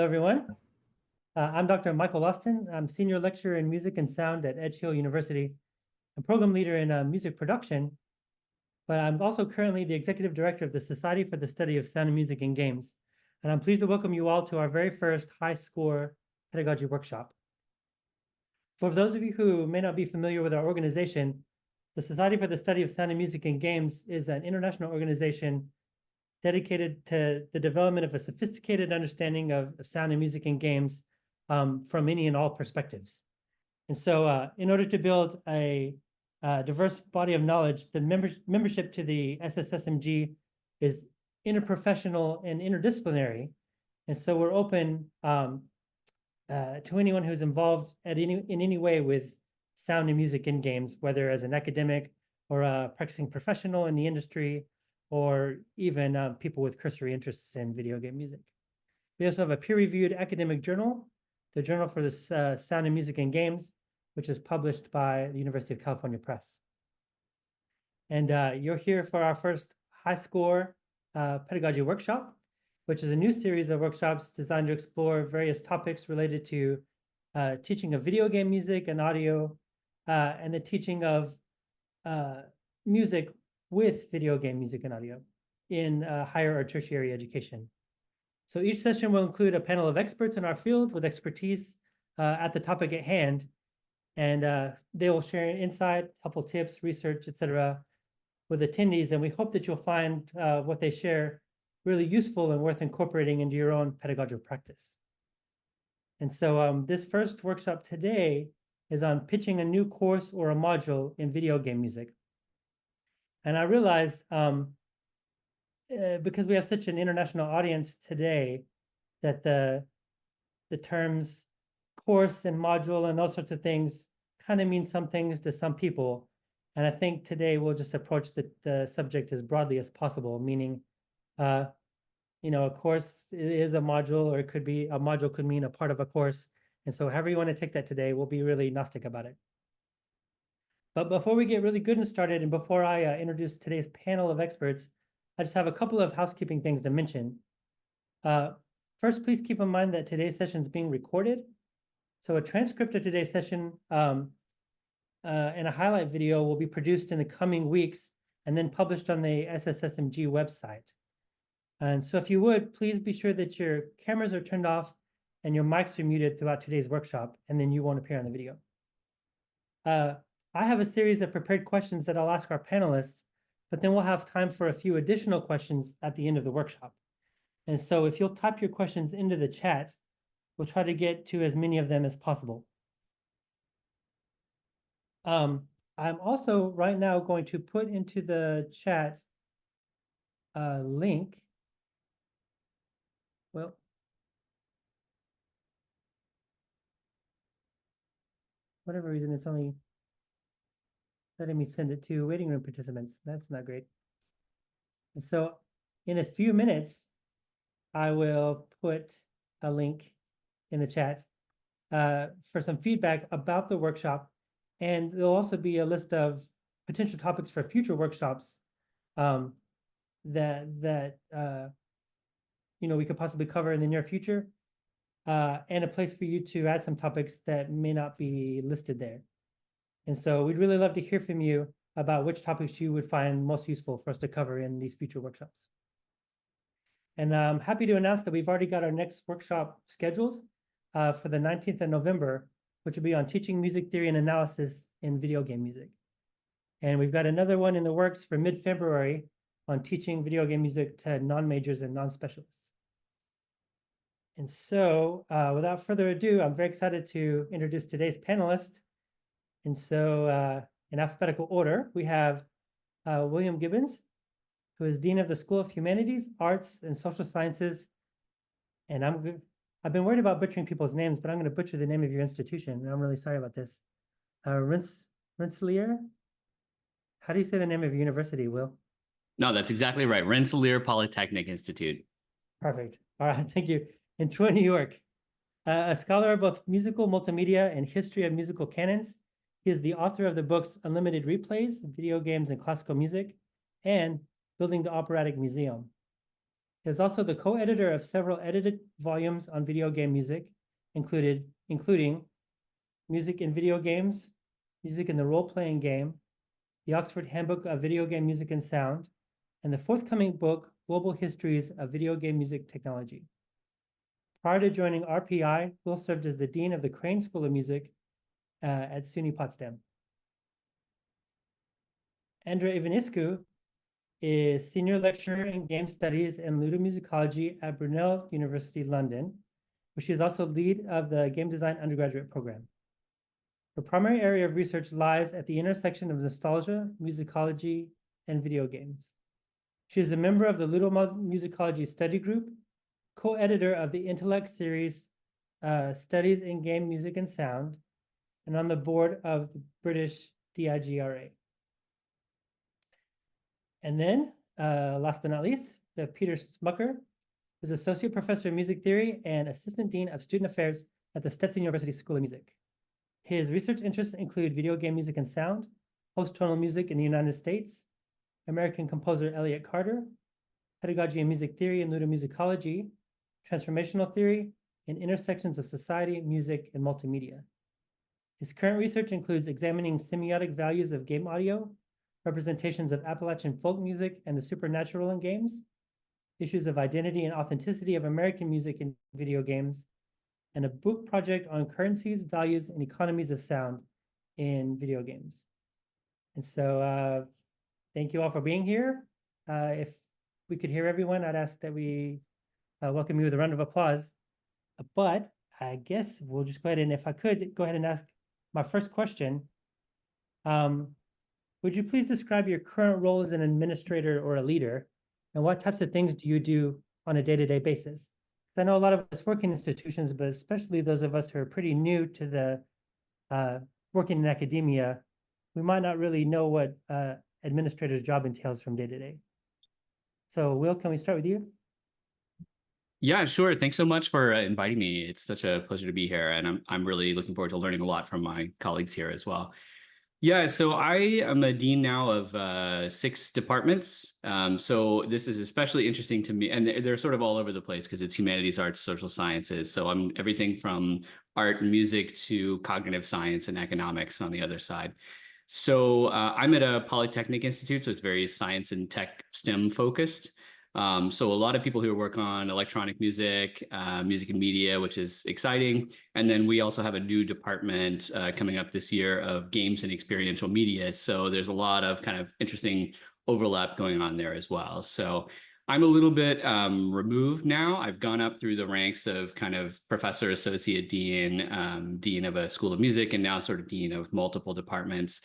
everyone. I'm Dr. Michael Austin. I'm Senior Lecturer in Music and Sound at Edge Hill University, and Program Leader in Music Production, but I'm also currently the Executive Director of the Society for the Study of Sound and Music in Games. And I'm pleased to welcome you all to our very first high score pedagogy workshop. For those of you who may not be familiar with our organization, the Society for the Study of Sound and Music in Games is an international organization dedicated to the development of a sophisticated understanding of sound and music in games from any and all perspectives. And so in order to build a diverse body of knowledge, the membership to the SSSMG is interprofessional and interdisciplinary. And so we're open to anyone who's involved in any way with sound and music in games, whether as an academic or a practicing professional in the industry, or even people with cursory interests in video game music. We also have a peer-reviewed academic journal, the Journal for the Sound and Music in Games, which is published by the University of California Press. And you're here for our first high score pedagogy workshop, which is a new series of workshops designed to explore various topics related to teaching of video game music and audio, and the teaching of music with video game music and audio in higher or tertiary education. So each session will include a panel of experts in our field with expertise at the topic at hand, and they will share insight, helpful tips, research, etc. with attendees, and we hope that you'll find what they share really useful and worth incorporating into your own pedagogical practice. And so this first workshop today is on pitching a new course or a module in video game music. And I realize, because we have such an international audience today, that the terms course and module and those sorts of things kind of mean some things to some people. And I think today we'll just approach the subject as broadly as possible, meaning, a course is a module, or it could be a module could mean a part of a course. And so however you want to take that today, we'll be really agnostic about it. But before we get really good and started, and before I introduce today's panel of experts, I just have a couple of housekeeping things to mention. First, please keep in mind that today's session is being recorded. So a transcript of today's session and a highlight video will be produced in the coming weeks and then published on the SSSMG website. And so if you would, please be sure that your cameras are turned off and your mics are muted throughout today's workshop, and then you won't appear on the video. I have a series of prepared questions that I'll ask our panelists, but then we'll have time for a few additional questions at the end of the workshop. And so if you'll type your questions into the chat, we'll try to get to as many of them as possible. I'm also right now going to put into the chat a link. Well, whatever reason, it's only letting me send it to waiting room participants. That's not great. And so in a few minutes, I will put a link in the chat for some feedback about the workshop. And there'll also be a list of potential topics for future workshops that we could possibly cover in the near future, and a place for you to add some topics that may not be listed there. And so we'd really love to hear from you about which topics you would find most useful for us to cover in these future workshops. And I'm happy to announce that we've already got our next workshop scheduled for the 19th of November, which will be on teaching music theory and analysis in video game music. And we've got another one in the works for mid-February on teaching video game music to non-majors and non-specialists. And so without further ado, I'm very excited to introduce today's panelists. And so in alphabetical order, we have William Gibbons, who is Dean of the School of Humanities, Arts, and Social Sciences. And I've been worried about butchering people's names, but I'm going to butcher the name of your institution, and I'm really sorry about this. Rensselaer? How do you say the name of your university, Will? No, that's exactly right. Rensselaer Polytechnic Institute. Perfect. All right, thank you. In Troy, New York. A scholar of both musical multimedia and history of musical canons, he is the author of the books Unlimited Replays, Video Games and Classical Music, and Building the Operatic Museum. He is also the co-editor of several edited volumes on video game music, including Music in Video Games, Music in the Role-Playing Game, the Oxford Handbook of Video Game Music and Sound, and the forthcoming book, Global Histories of Video Game Music Technology. Prior to joining RPI, Will served as the Dean of the Crane School of Music at SUNY Potsdam. Andra Ivănescu is Senior Lecturer in Game Studies and Ludomusicology at Brunel University, London, where she is also lead of the Game Design undergraduate program. Her primary area of research lies at the intersection of nostalgia, musicology, and video games. She is a member of the Ludomusicology Study Group, co-editor of the Intellect series, Studies in Game Music and Sound, and on the board of the British DIGRA. And then, last but not least, we have Peter Smucker, who's Associate Professor of Music Theory and Assistant Dean of Student Affairs at the Stetson University School of Music. His research interests include video game music and sound, post-tonal music in the United States, American composer Elliott Carter, pedagogy and music theory and ludomusicology, transformational theory, and intersections of society, music, and multimedia. His current research includes examining semiotic values of game audio, representations of Appalachian folk music and the supernatural in games, issues of identity and authenticity of American music in video games, and a book project on currencies, values, and economies of sound in video games. And so thank you all for being here. If we could hear everyone, I'd ask that we welcome you with a round of applause. But I guess we'll just go ahead and, if I could, go ahead and ask my first question. Would you please describe your current role as an administrator or a leader, and what types of things do you do on a day-to-day basis? I know a lot of us work in institutions, but especially those of us who are pretty new to the working in academia, we might not really know what administrator's job entails from day to day. So Will, can we start with you? Yeah, sure. Thanks so much for inviting me. It's such a pleasure to be here, and I'm really looking forward to learning a lot from my colleagues here as well. Yeah, so I am a dean now of 6 departments. So this is especially interesting to me, and they're sort of all over the place because it's humanities, arts, social sciences. So I'm everything from art and music to cognitive science and economics on the other side. So I'm at a Polytechnic institute, so it's very science and tech STEM focused. So a lot of people who work on electronic music, music and media, which is exciting. And then we also have a new department coming up this year of games and experiential media. So there's a lot of kind of interesting overlap going on there as well. So I'm a little bit removed now. I've gone up through the ranks of kind of professor, associate dean, dean of a school of music, and now sort of dean of multiple departments.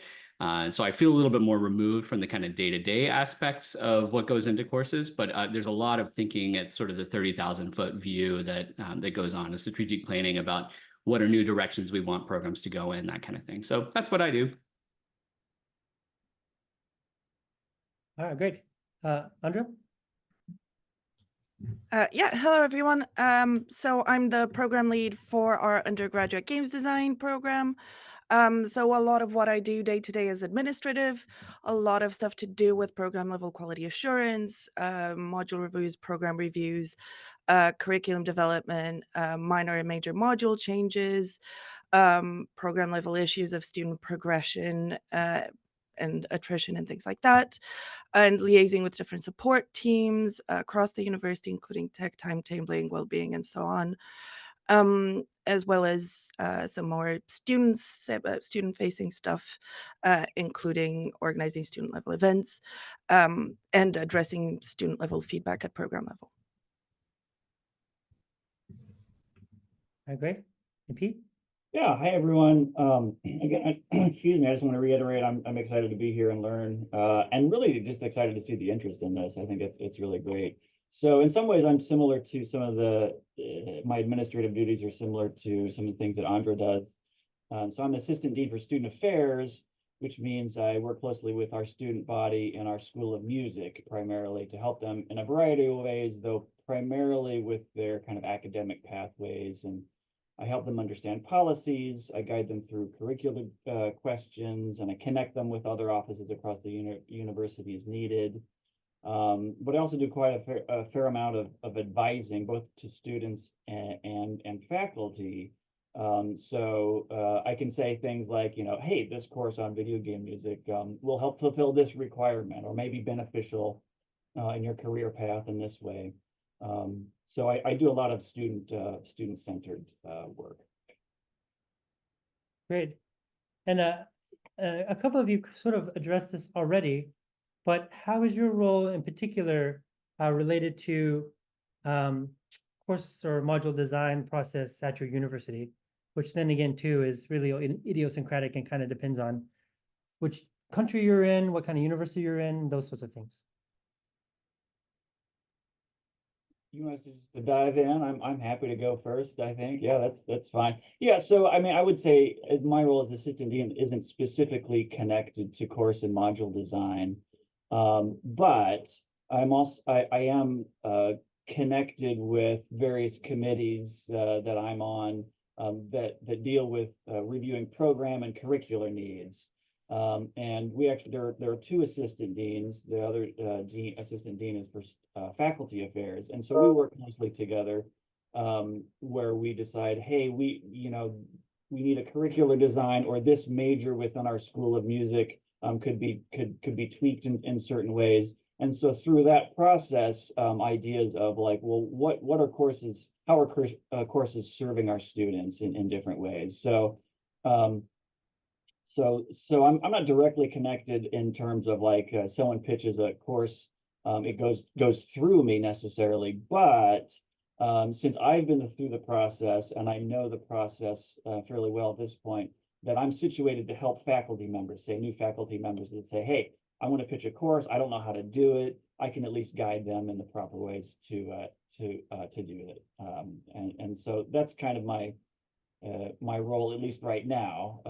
So I feel a little bit more removed from the kind of day-to-day aspects of what goes into courses, but there's a lot of thinking at sort of the 30,000-foot view that that goes on, a strategic planning about what are new directions we want programs to go in, that kind of thing. So that's what I do. All right, great. Andra? Yeah, hello everyone. So I'm the program lead for our undergraduate games design program. So a lot of what I do day to day is administrative, a lot of stuff to do with program level quality assurance, module reviews, program reviews, curriculum development, minor and major module changes, program level issues of student progression, and attrition and things like that, and liaising with different support teams across the university, including tech, timetabling, well-being, and so on, as well as some more student-facing stuff, including organizing student-level events and addressing student-level feedback at program level. All right, great. And Pete? Yeah, hi everyone. Again, excuse me, I just want to reiterate, I'm excited to be here and learn, and really just excited to see the interest in this. I think it's really great. So in some ways, I'm similar to some of the, my administrative duties are similar to some of the things that Andra does. So I'm Assistant Dean for Student Affairs, which means I work closely with our student body and our School of Music primarily to help them in a variety of ways, though primarily with their kind of academic pathways, and I help them understand policies, I guide them through curricular questions, and I connect them with other offices across the university as needed. But I also do quite a fair amount of advising, both to students and faculty. So I can say things like, hey, this course on video game music will help fulfill this requirement, or may be beneficial in your career path in this way. So I do a lot of student-centered work. Great. And a couple of you sort of addressed this already, but how is your role in particular related to course or module design process at your university, which then again too is really idiosyncratic and kind of depends on which country you're in, what kind of university you're in, those sorts of things. You want us to dive in? I'm happy to go first, I think. Yeah, that's fine. Yeah, so I mean, I would say my role as assistant dean isn't specifically connected to course and module design. But I am connected with various committees that I'm on that deal with reviewing program and curricular needs. And we actually, there are two assistant deans. The other assistant dean is for faculty affairs. And so we work closely together where we decide, hey, we need a curricular design, or this major within our School of Music could be tweaked in certain ways. And so through that process, ideas of like, well, what are courses, how are courses serving our students in different ways? So so I'm not directly connected in terms of like someone pitches a course, it goes through me necessarily, but since I've been through the process and I know the process fairly well at this point, that I'm situated to help faculty members, say new faculty members that say, hey, I want to pitch a course, I don't know how to do it. I can at least guide them in the proper ways to do it. And so that's kind of my role, at least right now,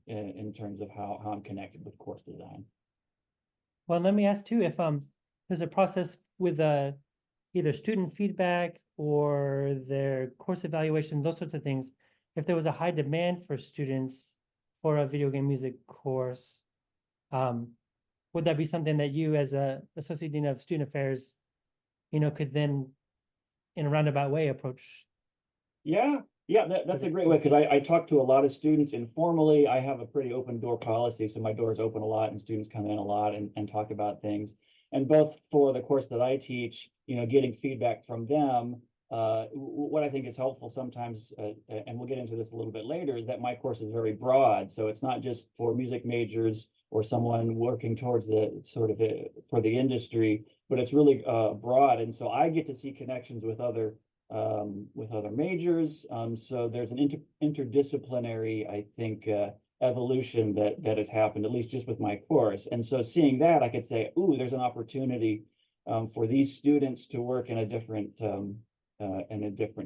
in terms of how I'm connected with course design. Well, let me ask too, if there's a process with either student feedback or their course evaluation, those sorts of things. If there was a high demand for students for a video game music course, would that be something that you as a associate dean of student affairs, could then in a roundabout way approach? Yeah, that's a great way, because I talk to a lot of students informally. I have a pretty open door policy, so my door is open a lot and students come in a lot and talk about things. And both for the course that I teach, getting feedback from them, what I think is helpful sometimes, and we'll get into this a little bit later, is that my course is very broad. So it's not just for music majors or someone working towards the sort of for the industry, but it's really broad. And so I get to see connections with other majors. So there's an interdisciplinary, I think, evolution that has happened, at least just with my course. And so seeing that, I could say, ooh, there's an opportunity for these students to work in a different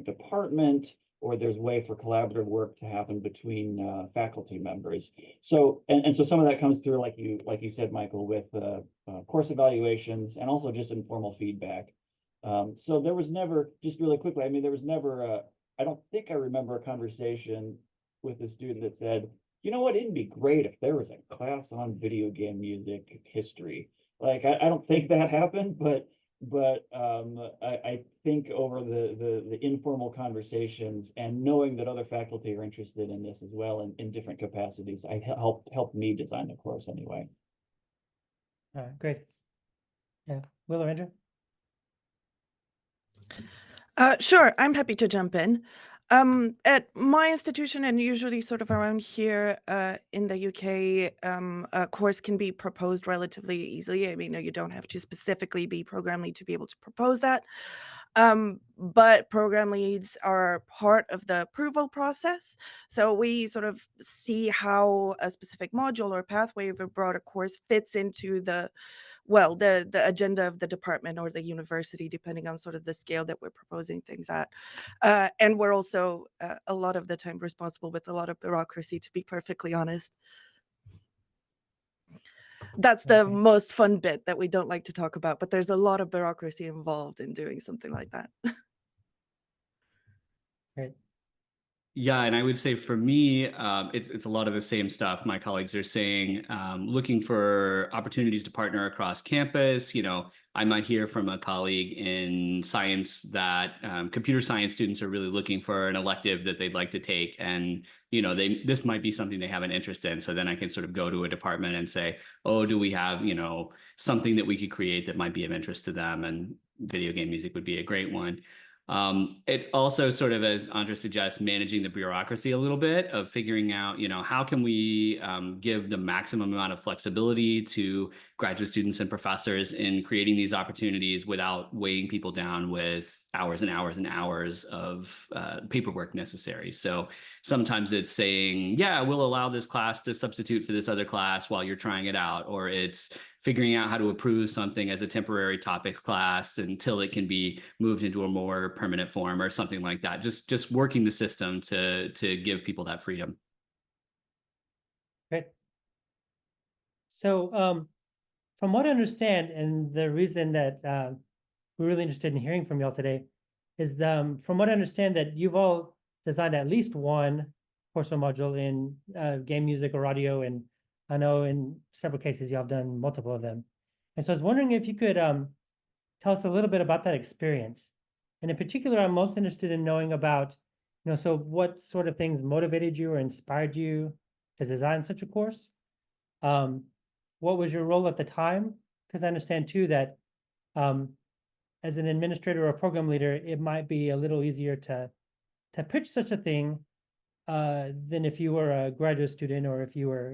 department, or there's a way for collaborative work to happen between faculty members. So and so some of that comes through, like you said, Michael, with course evaluations and also just informal feedback. So there was never, just really quickly, I mean, there was never, I don't think I remember a conversation with a student that said, you know what, it'd be great if there was a class on video game music history. Like, I don't think that happened, but I think over the informal conversations and knowing that other faculty are interested in this as well in different capacities, I helped me design the course anyway. All right, great. Yeah, Will or Andra? Sure, I'm happy to jump in. At my institution, and usually sort of around here in the UK, a course can be proposed relatively easily. I mean, you don't have to specifically be program lead to be able to propose that. But program leads are part of the approval process. So we sort of see how a specific module or pathway of a broader course fits into the agenda of the department or the university, depending on sort of the scale that we're proposing things at. And we're also a lot of the time responsible with a lot of bureaucracy, to be perfectly honest. That's the most fun bit that we don't like to talk about, but there's a lot of bureaucracy involved in doing something like that. Great. Yeah, and I would say for me, it's a lot of the same stuff. My colleagues are saying, looking for opportunities to partner across campus. I might hear from a colleague in science that computer science students are really looking for an elective that they'd like to take, and this might be something they have an interest in. So then I can sort of go to a department and say, oh, do we have something that we could create that might be of interest to them? And video game music would be a great one. It's also sort of, as Andra suggests, managing the bureaucracy a little bit of figuring out, how can we give the maximum amount of flexibility to graduate students and professors in creating these opportunities without weighing people down with hours and hours and hours of paperwork necessary. So sometimes it's saying, yeah, we'll allow this class to substitute for this other class while you're trying it out, or it's figuring out how to approve something as a temporary topics class until it can be moved into a more permanent form or something like that. Just working the system to give people that freedom. Great. So from what I understand, and the reason that we're really interested in hearing from y'all today is from what I understand that you've all designed at least one course or module in game music or audio, and I know in several cases y'all have done multiple of them. And so I was wondering if you could tell us a little bit about that experience. And in particular, I'm most interested in knowing about, so what sort of things motivated you or inspired you to design such a course? What was your role at the time? Because I understand too that as an administrator or a program leader, it might be a little easier to pitch such a thing than if you were a graduate student or if you were,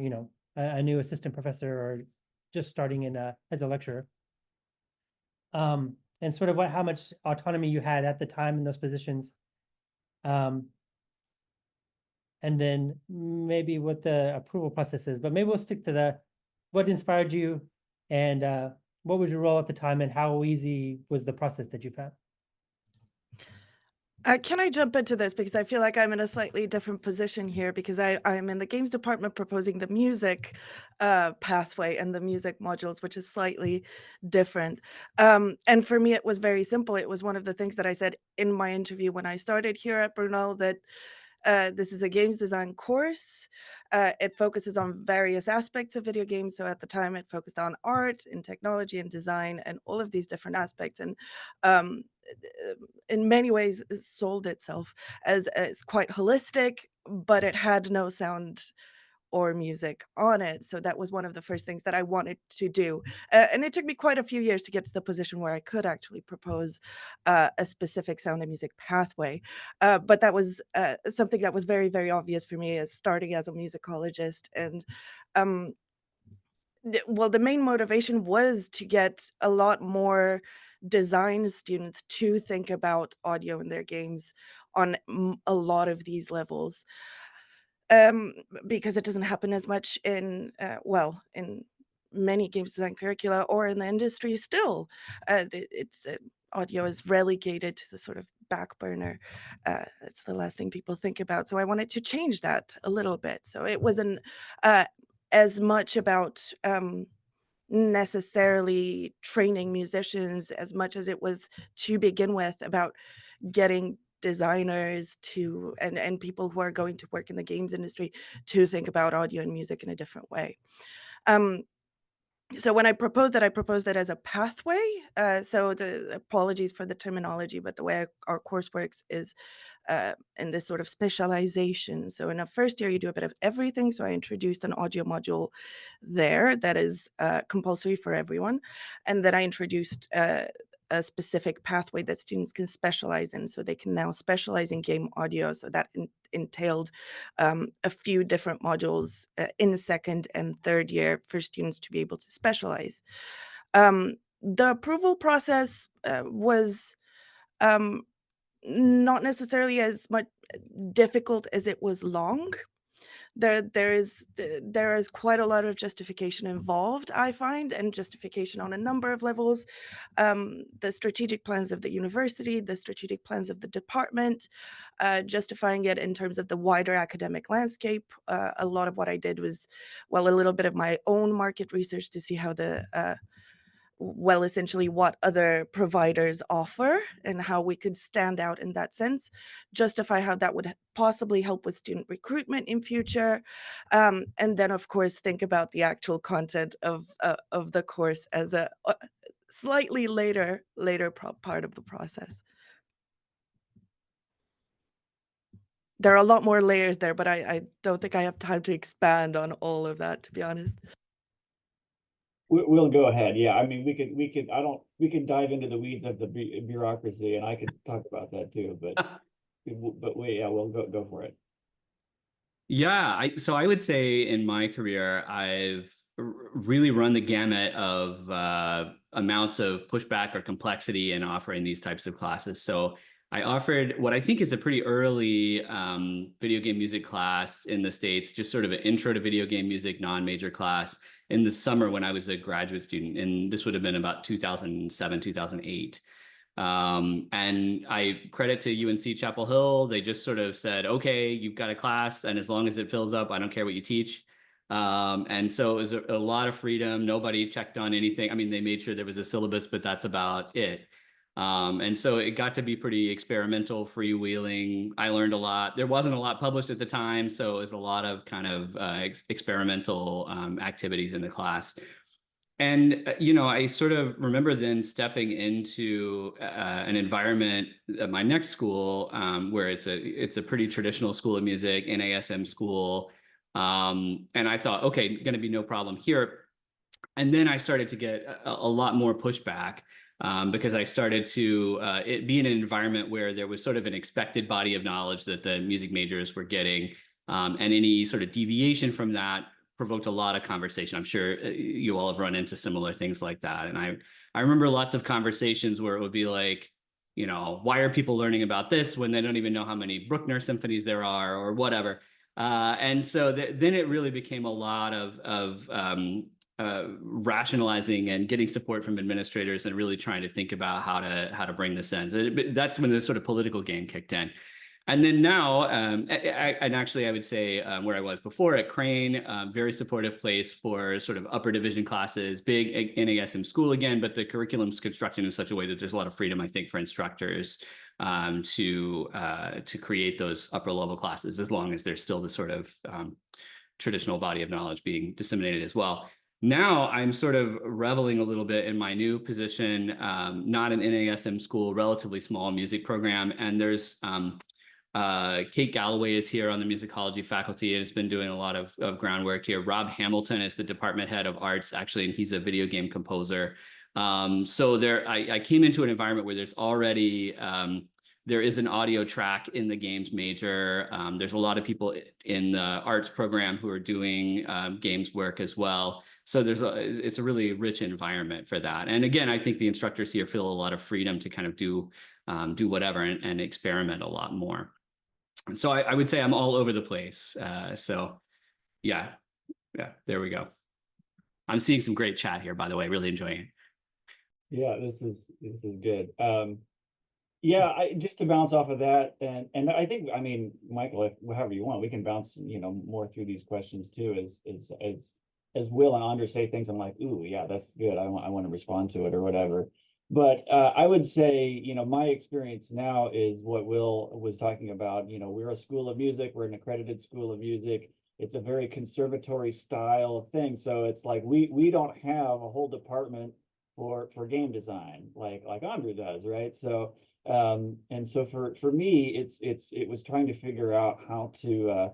a new assistant professor or just starting in as a lecturer. And sort of how much autonomy you had at the time in those positions. And then maybe what the approval process is, but maybe we'll stick to what inspired you and what was your role at the time and how easy was the process that you found? Can I jump into this because I feel like I'm in a slightly different position here because I'm in the games department proposing the music pathway and the music modules, which is slightly different. And for me, it was very simple. It was one of the things that I said in my interview when I started here at Brunel that this is a games design course. It focuses on various aspects of video games. So at the time, it focused on art and technology and design and all of these different aspects. And in many ways, it sold itself as quite holistic, but it had no sound or music on it. So that was one of the first things that I wanted to do. And it took me quite a few years to get to the position where I could actually propose a specific sound and music pathway. But that was something that was very, very obvious for me as starting as a musicologist. And well, the main motivation was to get a lot more design students to think about audio in their games on a lot of these levels. Because it doesn't happen as much in in many games design curricula or in the industry still. It's audio is relegated to the sort of back burner. It's the last thing people think about. So I wanted to change that a little bit. So it wasn't as much about necessarily training musicians as much as it was to begin with about getting designers to and people who are going to work in the games industry to think about audio and music in a different way. So when I proposed that as a pathway. So the apologies for the terminology, but the way our course works is in this sort of specialization. So in a first year, you do a bit of everything. So I introduced an audio module there that is compulsory for everyone. And then I introduced a specific pathway that students can specialize in. So they can now specialize in game audio. So that entailed a few different modules in the second and third year for students to be able to specialize. The approval process was not necessarily as much difficult as it was long. There is quite a lot of justification involved, I find, and justification on a number of levels. The strategic plans of the university, the strategic plans of the department, justifying it in terms of the wider academic landscape. A lot of what I did was, a little bit of my own market research to see how the well, essentially what other providers offer and how we could stand out in that sense, justify how that would possibly help with student recruitment in future, and then of course think about the actual content of the course as a slightly later part of the process. There are a lot more layers there, but I don't think I have time to expand on all of that, to be honest. We'll go ahead. Yeah, I mean, we could dive into the weeds of the bureaucracy, and I could talk about that too. But we'll go for it. Yeah, so I would say in my career, I've really run the gamut of amounts of pushback or complexity in offering these types of classes. So I offered what I think is a pretty early video game music class in the States, just sort of an intro to video game music, non-major class in the summer when I was a graduate student. And this would have been about 2007, 2008. And I credit to UNC Chapel Hill. They just sort of said, okay, you've got a class, and as long as it fills up, I don't care what you teach. And so it was a lot of freedom. Nobody checked on anything. I mean, they made sure there was a syllabus, but that's about it. And so it got to be pretty experimental, freewheeling. I learned a lot. There wasn't a lot published at the time, so it was a lot of kind of experimental activities in the class. And, I sort of remember then stepping into an environment at my next school where it's a pretty traditional school of music, NASM school. And I thought, okay, going to be no problem here. And then I started to get a lot more pushback because I started to it be in an environment where there was sort of an expected body of knowledge that the music majors were getting. And any sort of deviation from that provoked a lot of conversation. I'm sure you all have run into similar things like that. And I remember lots of conversations where it would be like, why are people learning about this when they don't even know how many Bruckner symphonies there are or whatever. And so then it really became a lot of rationalizing and getting support from administrators and really trying to think about how to bring this in. So that's when the sort of political game kicked in. And then now, and actually I would say where I was before at Crane, very supportive place for sort of upper division classes, big NASM school again, but the curriculum's constructed in such a way that there's a lot of freedom, I think, for instructors to create those upper level classes, as long as there's still the sort of traditional body of knowledge being disseminated as well. Now I'm sort of reveling a little bit in my new position, not an NASM school, relatively small music program. And there's Kate Galloway is here on the musicology faculty and has been doing a lot of groundwork here. Rob Hamilton is the department head of arts, actually, and he's a video game composer. So I came into an environment where there's already, there is an audio track in the games major. There's a lot of people in the arts program who are doing games work as well. So it's a really rich environment for that. And again, I think the instructors here feel a lot of freedom to kind of do whatever and experiment a lot more. So I would say I'm all over the place. So yeah, there we go. I'm seeing some great chat here, by the way, really enjoying it. Yeah, this is good. Yeah, just to bounce off of that, and I think, I mean, Michael, however you want, we can bounce, more through these questions too, as Will and Andra say things, I'm like, ooh, yeah, that's good. I want to respond to it or whatever. But I would say, my experience now is what Will was talking about. We're a school of music. We're an accredited school of music. It's a very conservatory style thing. So it's like we don't have a whole department for game design like Andra does, right? So and so for me, it was trying to figure out how to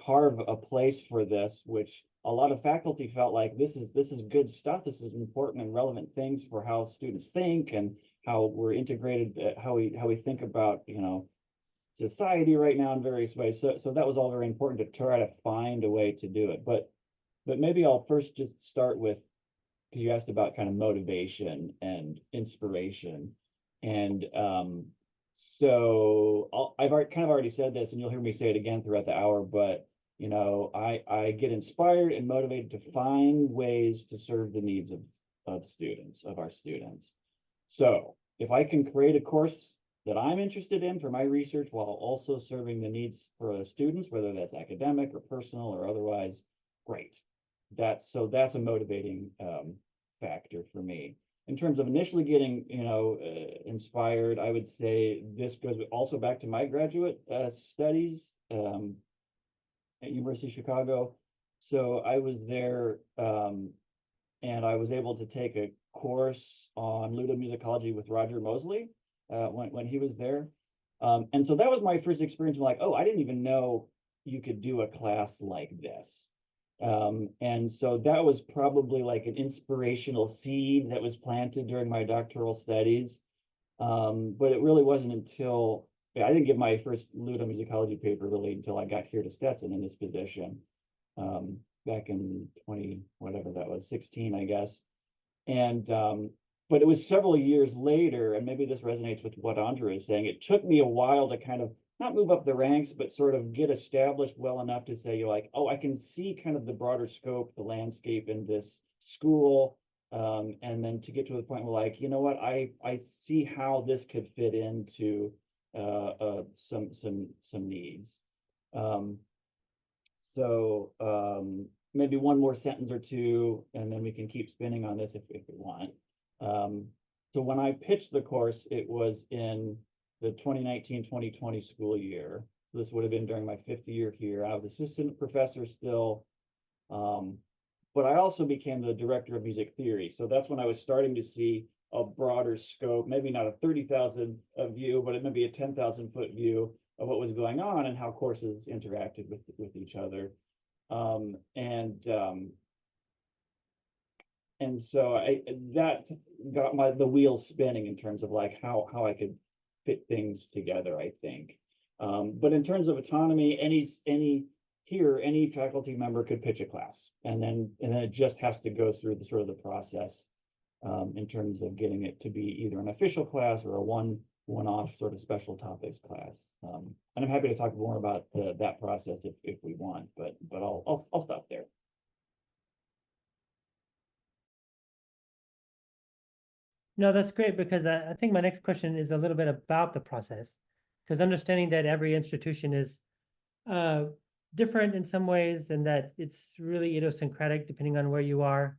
carve a place for this, which a lot of faculty felt like this is good stuff. This is important and relevant things for how students think and how we're integrated, how we think about society right now in various ways. So that was all very important to try to find a way to do it. But maybe I'll first just start with, because you asked about kind of motivation and inspiration, and so I've kind of already said this, and you'll hear me say it again throughout the hour, but I get inspired and motivated to find ways to serve the needs of our students. So if I can create a course that I'm interested in for my research while also serving the needs for the students, whether that's academic or personal or otherwise, great. That's a motivating factor for me. in terms of initially getting, inspired, I would say this goes also back to my graduate studies at University of Chicago. So I was there, and I was able to take a course on ludomusicology with Roger Mosley when he was there. And so that was my first experience. I'm like, oh, I didn't even know you could do a class like this. And so that was probably like an inspirational seed that was planted during my doctoral studies. But it really wasn't until I didn't get my first ludomusicology paper really until I got here to Stetson in this position, back in 20, whatever that was, 16, I guess. And but it was several years later, and maybe this resonates with what Andra is saying. It took me a while to kind of not move up the ranks, but sort of get established well enough to say, you're like, oh, I can see kind of the broader scope, the landscape in this school. And then to get to the point where like, you know what, I see how this could fit into some needs. Maybe one more sentence or two, and then we can keep spinning on this if we want. So when I pitched the course, it was in the 2019-2020 school year. This would have been during my 5th year here. I was assistant professor still, but I also became the director of music theory. So that's when I was starting to see a broader scope, maybe not a 30,000 view, but it may be a 10,000 foot view of what was going on and how courses interacted with each other. And so that got the wheels spinning in terms of like how I could fit things together, I think. But in terms of autonomy, any faculty member could pitch a class, and then it just has to go through the process in terms of getting it to be either an official class or a one-off sort of special topics class. And I'm happy to talk more about that process if we want, but I'll stop there. No, that's great, because I think my next question is a little bit about the process, because understanding that every institution is different in some ways, and that it's really idiosyncratic depending on where you are.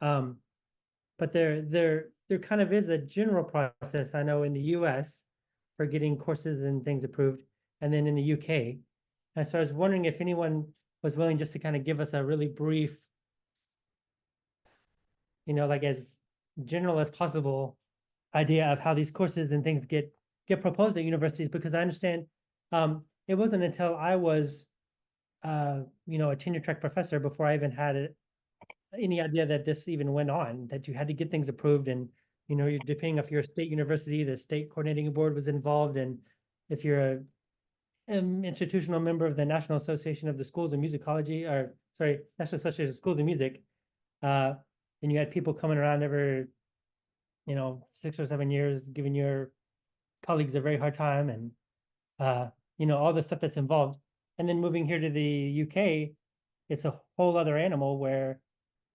But there kind of is a general process, I know, in the US for getting courses and things approved, and then in the UK. And so I was wondering if anyone was willing just to kind of give us a really brief, like as general as possible idea of how these courses and things get proposed at universities, because I understand it wasn't until I was a tenure track professor before I even had any idea that this even went on, that you had to get things approved. And you're depending if you're a state university, the state coordinating board was involved, and if you're an institutional member of the National Association of the Schools of Musicology, or sorry, National Association of Schools of Music, and you had people coming around every 6 or 7 years giving your colleagues a very hard time, and all the stuff that's involved. And then moving here to the UK, it's a whole other animal where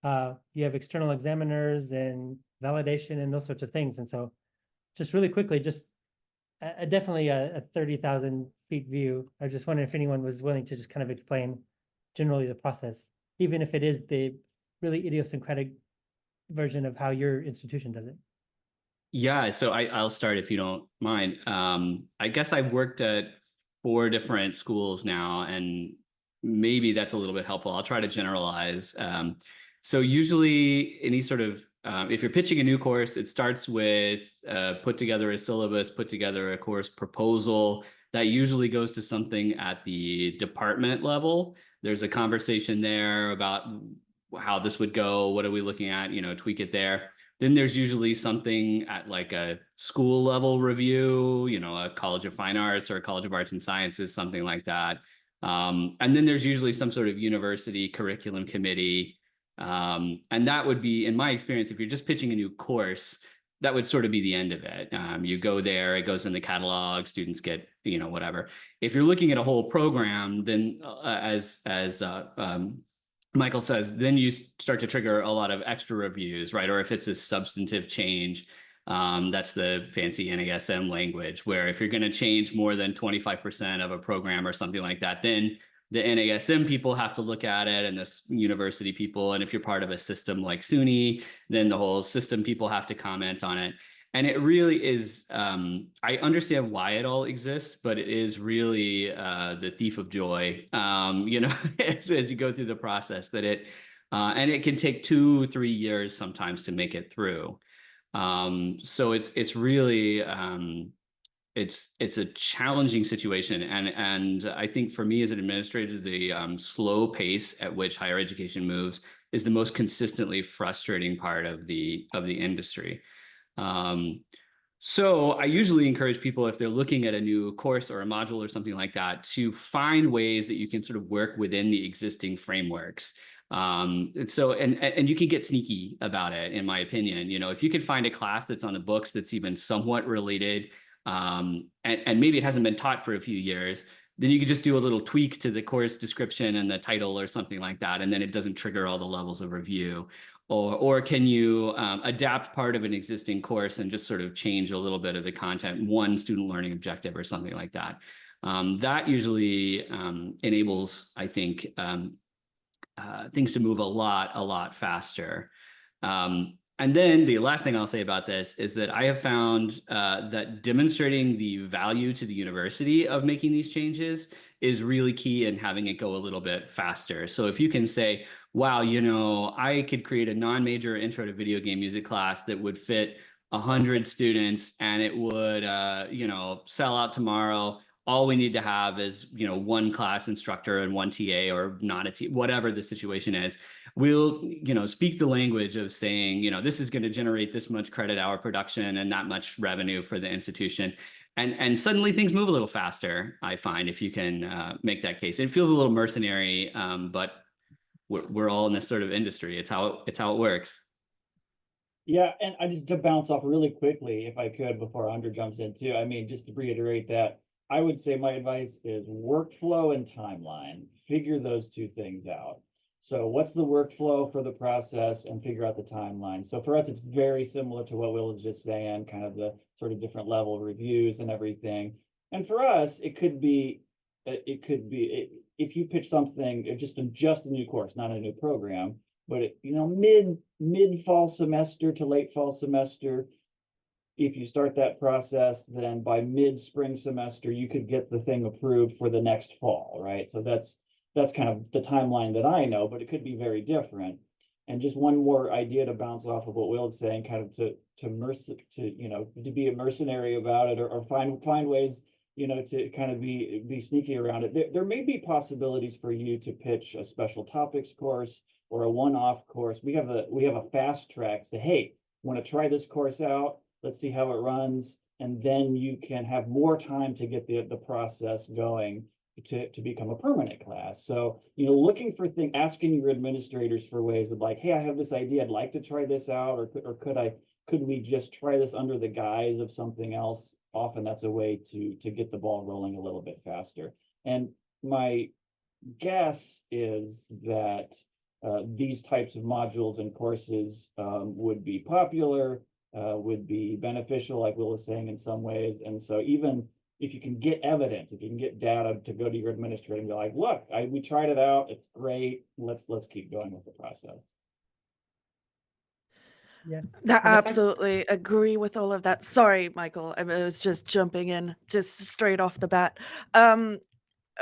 you have external examiners and validation and those sorts of things. And so just really quickly, just definitely a 30,000 feet view. I just wondered if anyone was willing to just kind of explain generally the process, even if it is the really idiosyncratic version of how your institution does it. Yeah, so I'll start if you don't mind. I guess I've worked at 4 different schools now, and maybe that's a little bit helpful. I'll try to generalize. So usually any sort of, if you're pitching a new course, it starts with put together a syllabus, put together a course proposal. That usually goes to something at the department level. There's a conversation there about how this would go, what are we looking at, tweak it there. Then there's usually something at like a school level review, a College of Fine Arts or a College of Arts and Sciences, something like that. And then there's usually some sort of university curriculum committee. And that would be, in my experience, if you're just pitching a new course, that would sort of be the end of it. You go there, it goes in the catalog, students get, whatever. If you're looking at a whole program, then as Michael says, then you start to trigger a lot of extra reviews, right? Or if it's a substantive change, that's the fancy NASM language, where if you're going to change more than 25% of a program or something like that, then the NASM people have to look at it, and the university people. And if you're part of a system like SUNY, then the whole system people have to comment on it. And it really is, I understand why it all exists, but it is really the thief of joy, as you go through the process and it can take 2-3 years sometimes to make it through. So it's really, it's a challenging situation. And I think for me as an administrator, the slow pace at which higher education moves is the most consistently frustrating part of the industry. So I usually encourage people, if they're looking at a new course or a module or something like that, to find ways that you can sort of work within the existing frameworks. And you can get sneaky about it, in my opinion. If you can find a class that's on the books that's even somewhat related, and maybe it hasn't been taught for a few years, then you could just do a little tweak to the course description and the title or something like that, and then it doesn't trigger all the levels of review. Or can you adapt part of an existing course and just sort of change a little bit of the content, one student learning objective or something like that? That usually enables, I think, things to move a lot faster. And then the last thing I'll say about this is that I have found that demonstrating the value to the university of making these changes is really key in having it go a little bit faster. So if you can say, wow, I could create a non-major intro to video game music class that would fit 100 students and it would, sell out tomorrow. All we need to have is, one class instructor and one TA, or not a TA, whatever the situation is. We'll, speak the language of saying, this is going to generate this much credit hour production and that much revenue for the institution. And suddenly things move a little faster, I find, if you can make that case. It feels a little mercenary, but we're all in this sort of industry. It's how it works. Yeah, and I just to bounce off really quickly, if I could, before Andra jumps in too. I mean, just to reiterate that, I would say my advice is workflow and timeline. Figure those two things out. So what's the workflow for the process, and figure out the timeline. So for us, it's very similar to what Will was just saying, kind of the sort of different level of reviews and everything. And for us, it could be if you pitch something, just a new course, not a new program, but mid fall semester to late fall semester. If you start that process, then by mid spring semester, you could get the thing approved for the next fall, right? So that's kind of the timeline that I know, but it could be very different. And just one more idea to bounce off of what Will's saying, kind of to be a mercenary about it, or find ways, to kind of be sneaky around it. There may be possibilities for you to pitch a special topics course or a one-off course. We have a fast track. Say, hey, want to try this course out? Let's see how it runs, and then you can have more time to get the process going to become a permanent class. So, looking for things, asking your administrators for ways of like, hey, I have this idea, I'd like to try this out, or could we just try this under the guise of something else? Often that's a way to get the ball rolling a little bit faster. And my guess is that these types of modules and courses would be popular, would be beneficial, like Will was saying, in some ways. And so even if you can get evidence, if you can get data to go to your administrator and be like, look, we tried it out, it's great, let's keep going with the process. Yeah. Absolutely agree with all of that. Sorry, Michael, I was just jumping in just straight off the bat.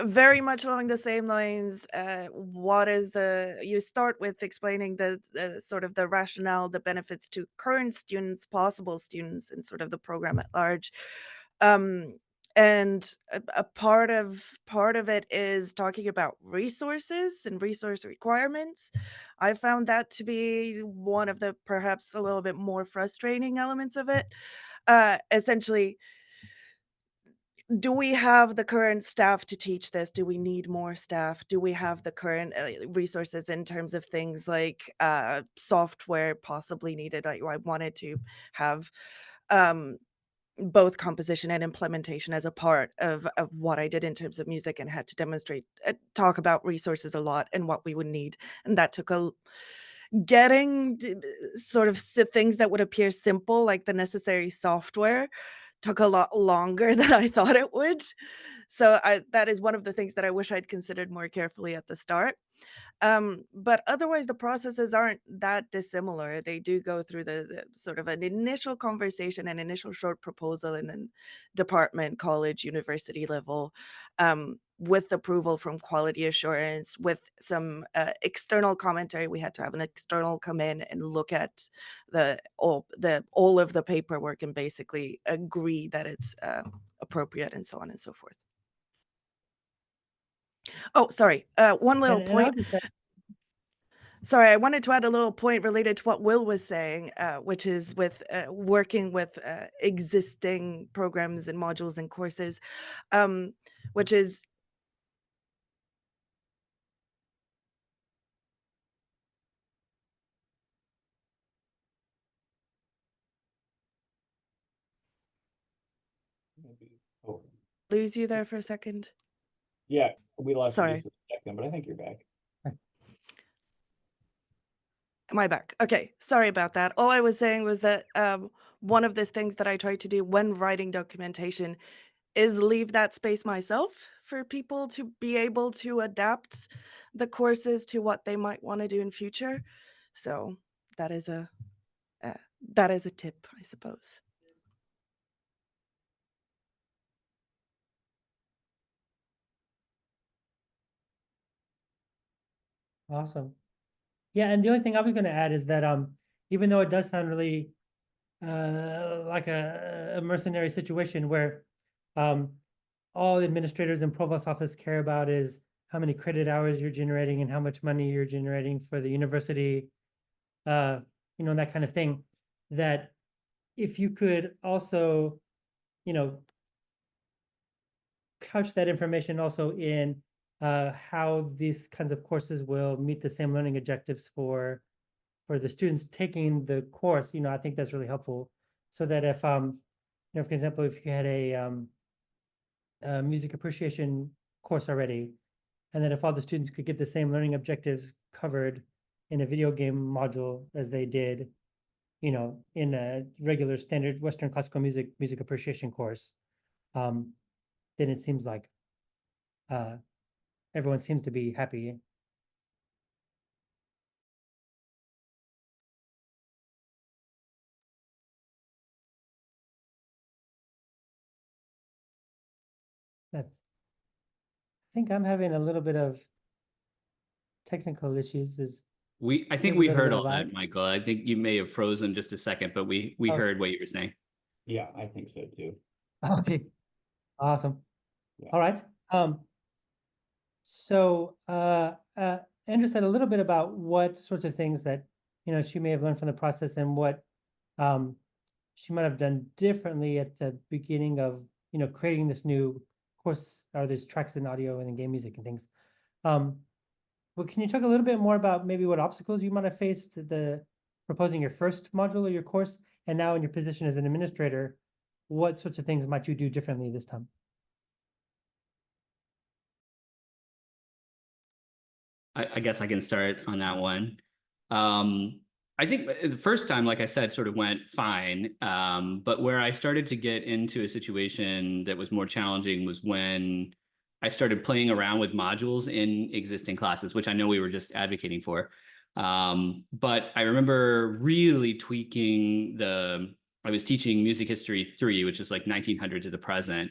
Very much along the same lines. You start with explaining the sort of the rationale, the benefits to current students, possible students, and sort of the program at large. And a part of it is talking about resources and resource requirements. I found that to be one of the perhaps a little bit more frustrating elements of it. Essentially, do we have the current staff to teach this? Do we need more staff? Do we have the current resources in terms of things like software possibly needed? I wanted to have both composition and implementation as a part of what I did in terms of music, and had to talk about resources a lot and what we would need. And that took getting sort of things that would appear simple, like the necessary software, took a lot longer than I thought it would. So that is one of the things that I wish I'd considered more carefully at the start. But otherwise, the processes aren't that dissimilar. They do go through the sort of an initial conversation, an initial short proposal, and then department, college, university level, with approval from quality assurance, with some external commentary. We had to have an external come in and look at all of the paperwork and basically agree that it's appropriate, and so on and so forth. Oh, sorry. One little And point. I'll just say, Sorry, I wanted to add a little point related to what Will was saying, which is with working with existing programs and modules and courses, which is Oh, lose you there for a second. yeah, we lost you Sorry. just for a second, but I think you're back. Am I back? Okay, sorry about that. All I was saying was that one of the things that I try to do when writing documentation is leave that space myself for people to be able to adapt the courses to what they might want to do in future. So that is a tip, I suppose. awesome. Yeah, and the only thing I was going to add is that even though it does sound really like a mercenary situation where all administrators and provost office care about is how many credit hours you're generating and how much money you're generating for the university, you know, and that kind of thing, that if you could also, you know, couch that information also in how these kinds of courses will meet the same learning objectives for the students taking the course, you know, I think that's really helpful. So that if you know, for example, if you had a music appreciation course already, and then if all the students could get the same learning objectives covered in a video game module as they did, you know, in a regular standard Western classical music appreciation course, then it seems like everyone seems to be happy. That's, I think I'm having a little bit of technical issues. I think Maybe we a little heard bit all that, lag. Michael. I think you may have frozen just a second, but we Oh. heard what you were saying. Yeah, I think so too. Okay, awesome. Yeah. All right. So Andra said a little bit about what sorts of things that, you know, she may have learned from the process and what she might have done differently at the beginning of, you know, creating this new course or these tracks in audio and in game music and things. But can you talk a little bit more about maybe what obstacles you might have faced proposing your first module of your course, and now in your position as an administrator, what sorts of things might you do differently this time? I guess I can start on that one. I think the first time, like I said, sort of went fine. But where I started to get into a situation that was more challenging was when I started playing around with modules in existing classes, which I know we were just advocating for. But I remember really tweaking I was teaching Music History 3, which is like 1900 to the present.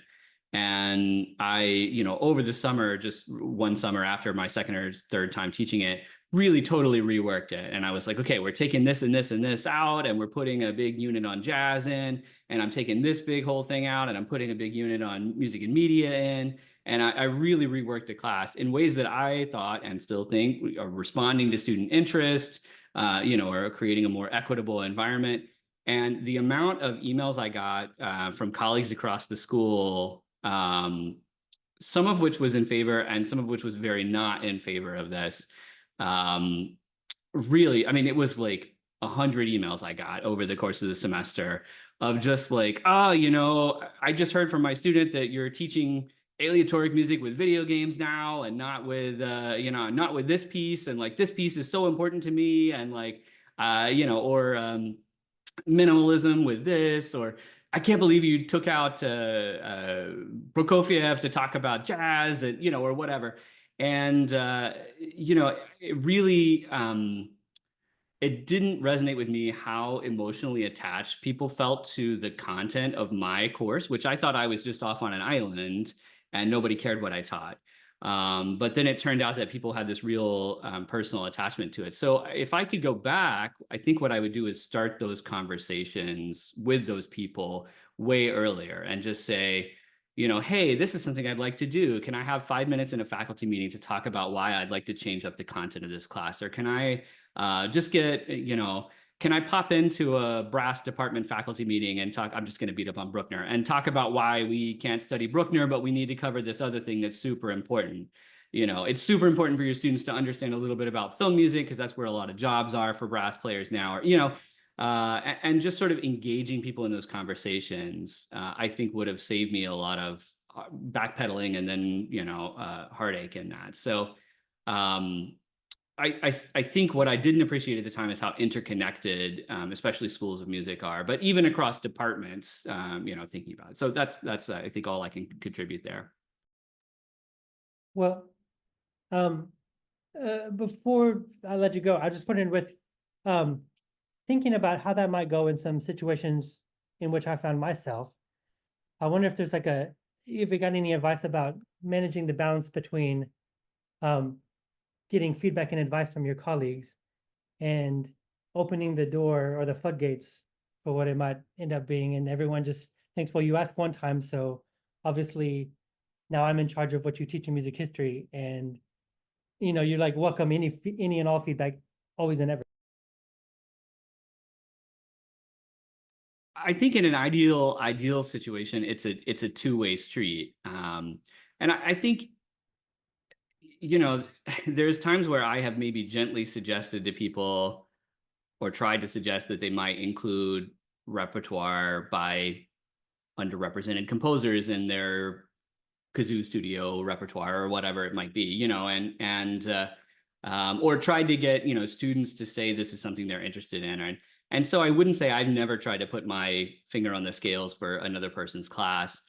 And I, you know, over the summer, just one summer after my second or third time teaching it, really totally reworked it. And I was like, okay, we're taking this and this and this out, and we're putting a big unit on jazz in, and I'm taking this big whole thing out, and I'm putting a big unit on music and media in. And I really reworked the class in ways that I thought and still think are responding to student interest, you know, or creating a more equitable environment. And the amount of emails I got from colleagues across the school, some of which was in favor and some of which was very not in favor of this. Really, I mean, it was like 100 emails I got over the course of the semester of just like, oh, you know, I just heard from my student that you're teaching aleatoric music with video games now and not with, you know, not with this piece. And like, this piece is so important to me. And like, you know, or minimalism with this, or I can't believe you took out Prokofiev to talk about jazz, and, or whatever. And, it really, it didn't resonate with me how emotionally attached people felt to the content of my course, which I thought I was just off on an island and nobody cared what I taught. But then it turned out that people had this real personal attachment to it. So if I could go back, I think what I would do is start those conversations with those people way earlier and just say, hey, this is something I'd like to do. Can I have 5 minutes in a faculty meeting to talk about why I'd like to change up the content of this class? Or can I just get, can I pop into a brass department faculty meeting and talk? I'm just going to beat up on Bruckner and talk about why we can't study Bruckner, but we need to cover this other thing that's super important. It's super important for your students to understand a little bit about film music, because that's where a lot of jobs are for brass players now, or, and just sort of engaging people in those conversations, I think would have saved me a lot of backpedaling and then, heartache in that. So, I think what I didn't appreciate at the time is how interconnected, especially schools of music are, but even across departments, thinking about it. So that's I think all I can contribute there. Well, before I let you go, I just wondering with thinking about how that might go in some situations in which I found myself. I wonder if there's if you got any advice about managing the balance between getting feedback and advice from your colleagues and opening the door or the floodgates for what it might end up being. And everyone just thinks, well, you asked one time, so obviously now I'm in charge of what you teach in music history. And, you're like, welcome any and all feedback, always and ever. I think in an ideal situation, it's a two-way street. And I think, there's times where I have maybe gently suggested to people or tried to suggest that they might include repertoire by underrepresented composers in their kazoo studio repertoire or whatever it might be, or tried to get, students to say this is something they're interested in. And so I wouldn't say I've never tried to put my finger on the scales for another person's class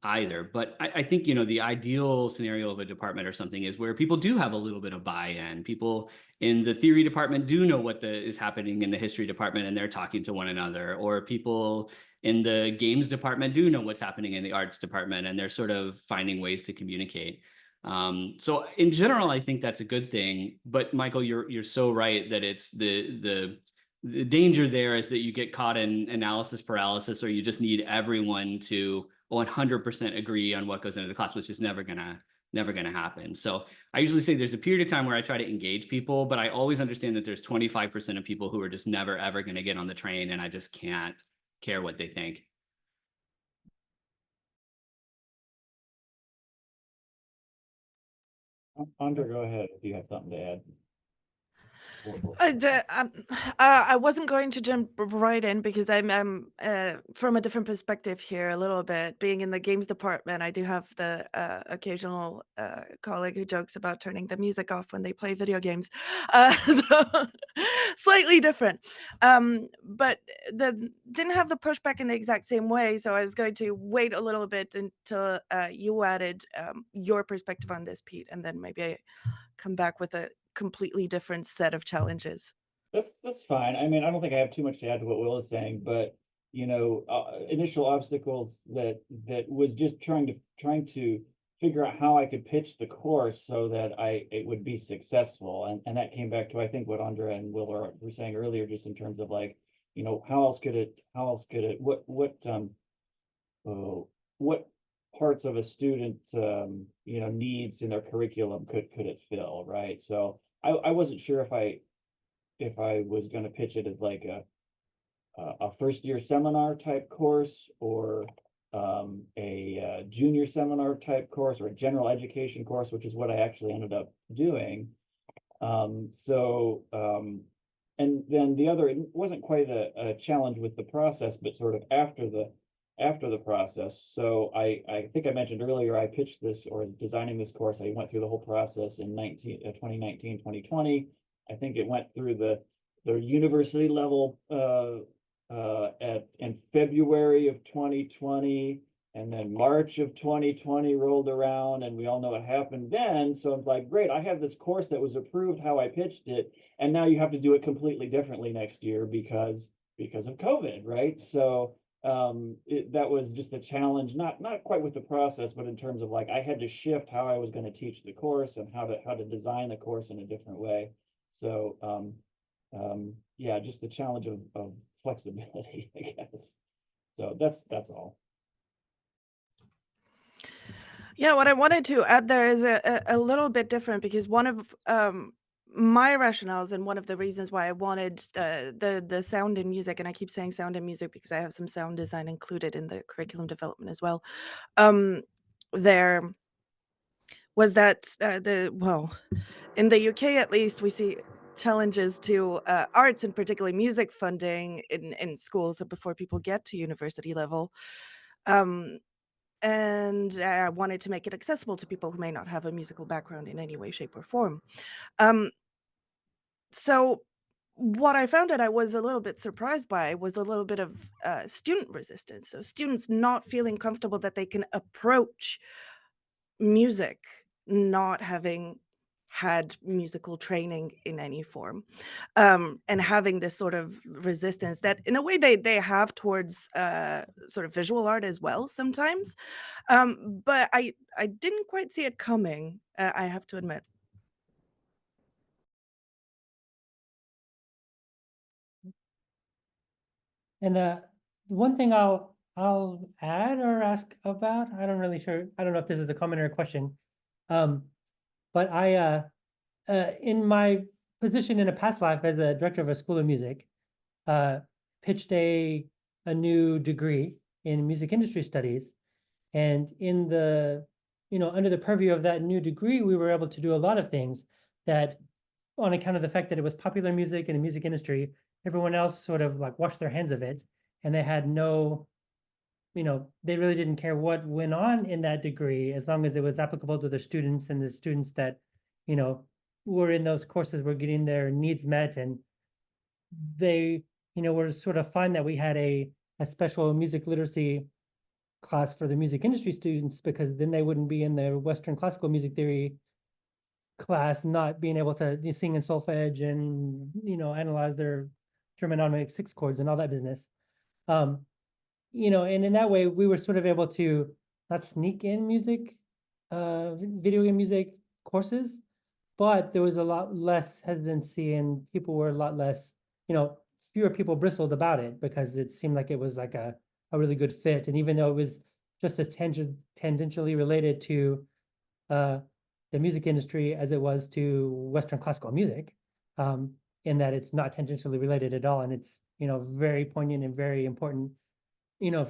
either. But I think, the ideal scenario of a department or something is where people do have a little bit of buy-in. People in the theory department do know what is happening in the history department and they're talking to one another, or people in the games department do know what's happening in the arts department and they're sort of finding ways to communicate. So in general, I think that's a good thing. But Michael, you're so right that it's the danger there is that you get caught in analysis paralysis, or you just need everyone to 100% agree on what goes into the class, which is never gonna happen. So I usually say there's a period of time where I try to engage people, but I always understand that there's 25% of people who are just never ever going to get on the train, and I just can't care what they think. Andra, go ahead if you have something to add. I wasn't going to jump right in because I'm from a different perspective here a little bit. Being in the games department, I do have the occasional colleague who jokes about turning the music off when they play video games. So slightly different. But didn't have the pushback in the exact same way. So I was going to wait a little bit until you added your perspective on this, Pete, and then maybe I come back with a completely different set of challenges. That's fine. I mean, I don't think I have too much to add to what Will is saying, but initial obstacles that was just trying to figure out how I could pitch the course so that it would be successful, and that came back to I think what Andra and Will were saying earlier, just in terms of like, how else could it what parts of a student needs in their curriculum could it fill, right? So I wasn't sure if I was going to pitch it as like a first year seminar type course, or a junior seminar type course, or a general education course, which is what I actually ended up doing. And then the other, it wasn't quite a challenge with the process, but sort of after the process. So I think I mentioned earlier, I pitched this, or designing this course, I went through the whole process in 2019, 2020. I think it went through the university level in February of 2020, and then March of 2020 rolled around, and we all know what happened then. So it's like, great, I have this course that was approved how I pitched it, and now you have to do it completely differently next year because of COVID, right? So that was just a challenge, not quite with the process, but in terms of like I had to shift how I was going to teach the course and how to design the course in a different way. So yeah, just the challenge of flexibility, I guess. So that's all. Yeah, what I wanted to add there is a little bit different, because one of my rationales and one of the reasons why I wanted the sound and music, and I keep saying sound and music because I have some sound design included in the curriculum development as well, there was that in the UK at least, we see challenges to arts and particularly music funding in schools before people get to university level. And I wanted to make it accessible to people who may not have a musical background in any way, shape, or form. So what I found that I was a little bit surprised by was a little bit of student resistance. So students not feeling comfortable that they can approach music, not having had musical training in any form, and having this sort of resistance that in a way they have towards sort of visual art as well sometimes, but I didn't quite see it coming, I have to admit. And one thing I'll add or ask about, I don't know if this is a comment or a question. But I in my position in a past life as a director of a school of music, pitched a new degree in music industry studies. And in the, under the purview of that new degree, we were able to do a lot of things that, on account of the fact that it was popular music and the music industry, everyone else sort of like washed their hands of it, and they had no, they really didn't care what went on in that degree as long as it was applicable to their students, and the students that, were in those courses were getting their needs met. And they, were sort of fine that we had a special music literacy class for the music industry students, because then they wouldn't be in the Western classical music theory class, not being able to sing in solfege and, analyze their German automatic six chords and all that business. And in that way, we were sort of able to not sneak in music, video game music courses, but there was a lot less hesitancy, and people were a lot less, fewer people bristled about it, because it seemed like it was like a really good fit. And even though it was just as tangentially related to the music industry as it was to Western classical music, in that it's not tangentially related at all, and it's very poignant and very important,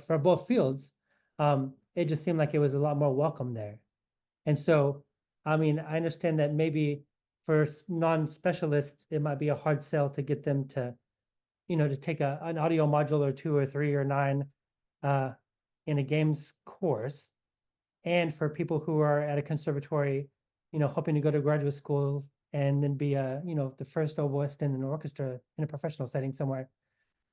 for both fields. It just seemed like it was a lot more welcome there. And so, I mean, I understand that maybe for non-specialists, it might be a hard sell to get them to, to take an audio module or 2 or 3 or 9 in a games course. And for people who are at a conservatory, hoping to go to graduate school and then be the first oboist in an orchestra in a professional setting somewhere.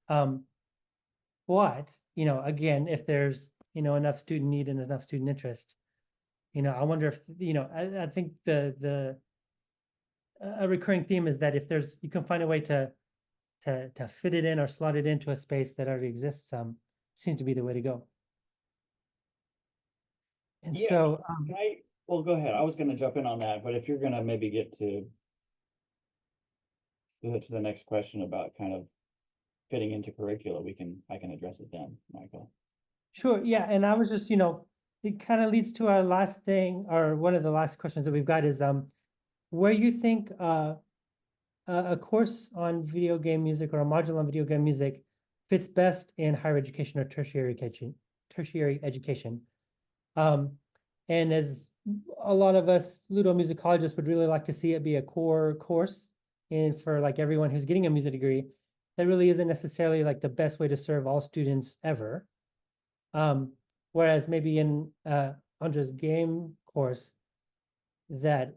But, again, if there's, enough student need and enough student interest, I wonder if, I think a recurring theme is that if you can find a way to fit it in or slot it into a space that already exists, seems to be the way to go. And Yeah, so, well, go ahead. I was going to jump in on that, but if you're going to maybe get to the next question about kind of fitting into curricula, I can address it then, Michael. Sure. Yeah. And I was just, it kind of leads to our last thing, or one of the last questions that we've got is, where you think a course on video game music or a module on video game music fits best in higher education or tertiary education. And as a lot of us ludomusicologists would really like to see it be a core course, and for like everyone who's getting a music degree, that really isn't necessarily like the best way to serve all students ever. Whereas maybe in Andra's game course, that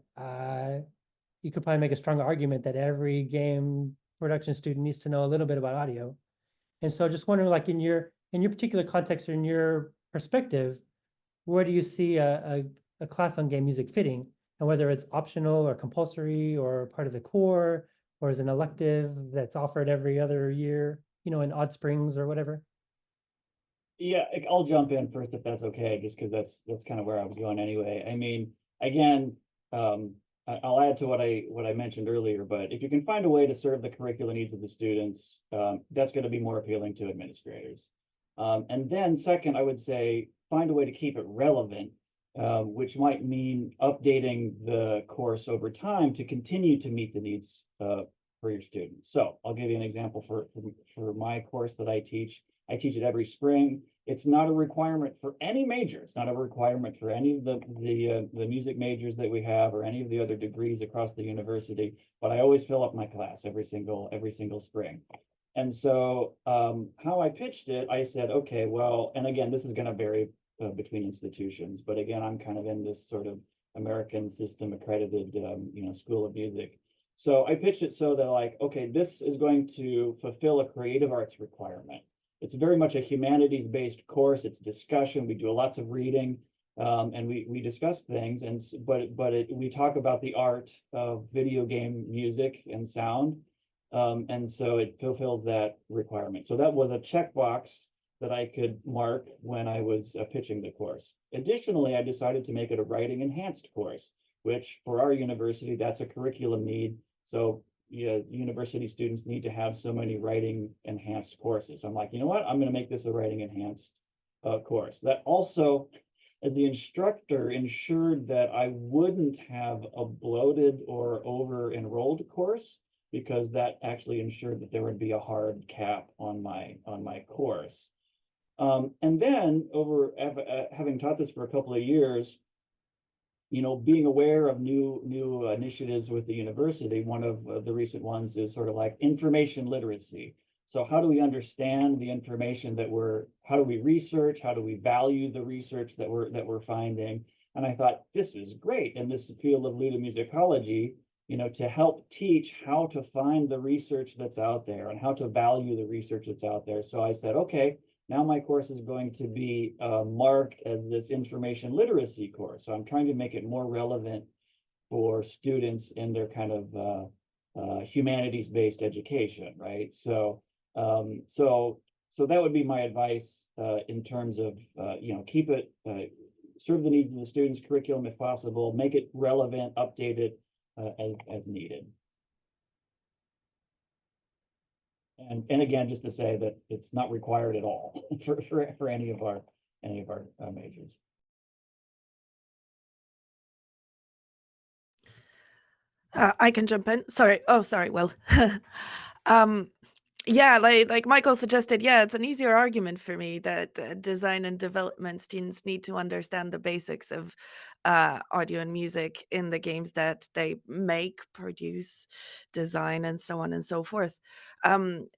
you could probably make a stronger argument that every game production student needs to know a little bit about audio. And so just wondering, like in your particular context or in your perspective, where do you see a class on game music fitting, and whether it's optional or compulsory or part of the core, or is an elective that's offered every other year, you know, in odd springs or whatever? Yeah, I'll jump in first if that's okay, just because that's kind of where I was going anyway. I mean, again, I'll add to what I mentioned earlier, but if you can find a way to serve the curricular needs of the students, that's going to be more appealing to administrators. And then second, I would say find a way to keep it relevant, which might mean updating the course over time to continue to meet the needs for your students. So I'll give you an example for my course that I teach. I teach it every spring. It's not a requirement for any major. It's not a requirement for any of the music majors that we have or any of the other degrees across the university. But I always fill up my class every single spring. And so how I pitched it, I said, okay, well, and again, this is going to vary between institutions, but again, I'm kind of in this sort of American system accredited, School of Music. So I pitched it so that like, okay, this is going to fulfill a creative arts requirement. It's very much a humanities-based course. It's discussion. We do lots of reading, and we discuss things. And we talk about the art of video game music and sound, and so it fulfills that requirement. So that was a checkbox that I could mark when I was pitching the course. Additionally, I decided to make it a writing enhanced course, which for our university, that's a curriculum need. So university students need to have so many writing enhanced courses. I'm like, you know what? I'm going to make this a writing enhanced course. That also, as the instructor, ensured that I wouldn't have a bloated or over enrolled course, because that actually ensured that there would be a hard cap on my course. And then having taught this for a couple of years, being aware of new initiatives with the university, one of the recent ones is sort of like information literacy. So how do we understand the information how do we research? How do we value the research that we're finding? And I thought, this is great in this field of ludomusicology, to help teach how to find the research that's out there and how to value the research that's out there. So I said, okay, now my course is going to be marked as this information literacy course. So I'm trying to make it more relevant for students in their kind of humanities-based education, right? So that would be my advice in terms of keep it serve the needs of the students' curriculum if possible, make it relevant, update it as needed. And again, just to say that it's not required at all for any of our majors. I can jump in. Sorry. Oh, sorry, Will. Yeah, like Michael suggested, yeah, it's an easier argument for me that design and development students need to understand the basics of audio and music in the games that they make, produce, design, and so on and so forth.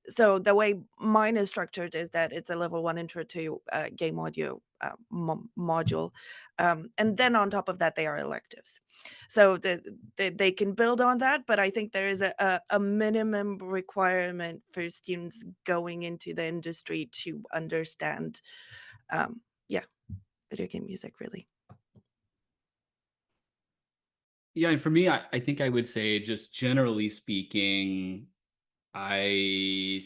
So the way mine is structured is that it's a level 1 intro to game audio module. And then on top of that, they are electives. So they can build on that, but I think there is a minimum requirement for students going into the industry to understand, video game music, really. Yeah, and for me, I think I would say, just generally speaking, I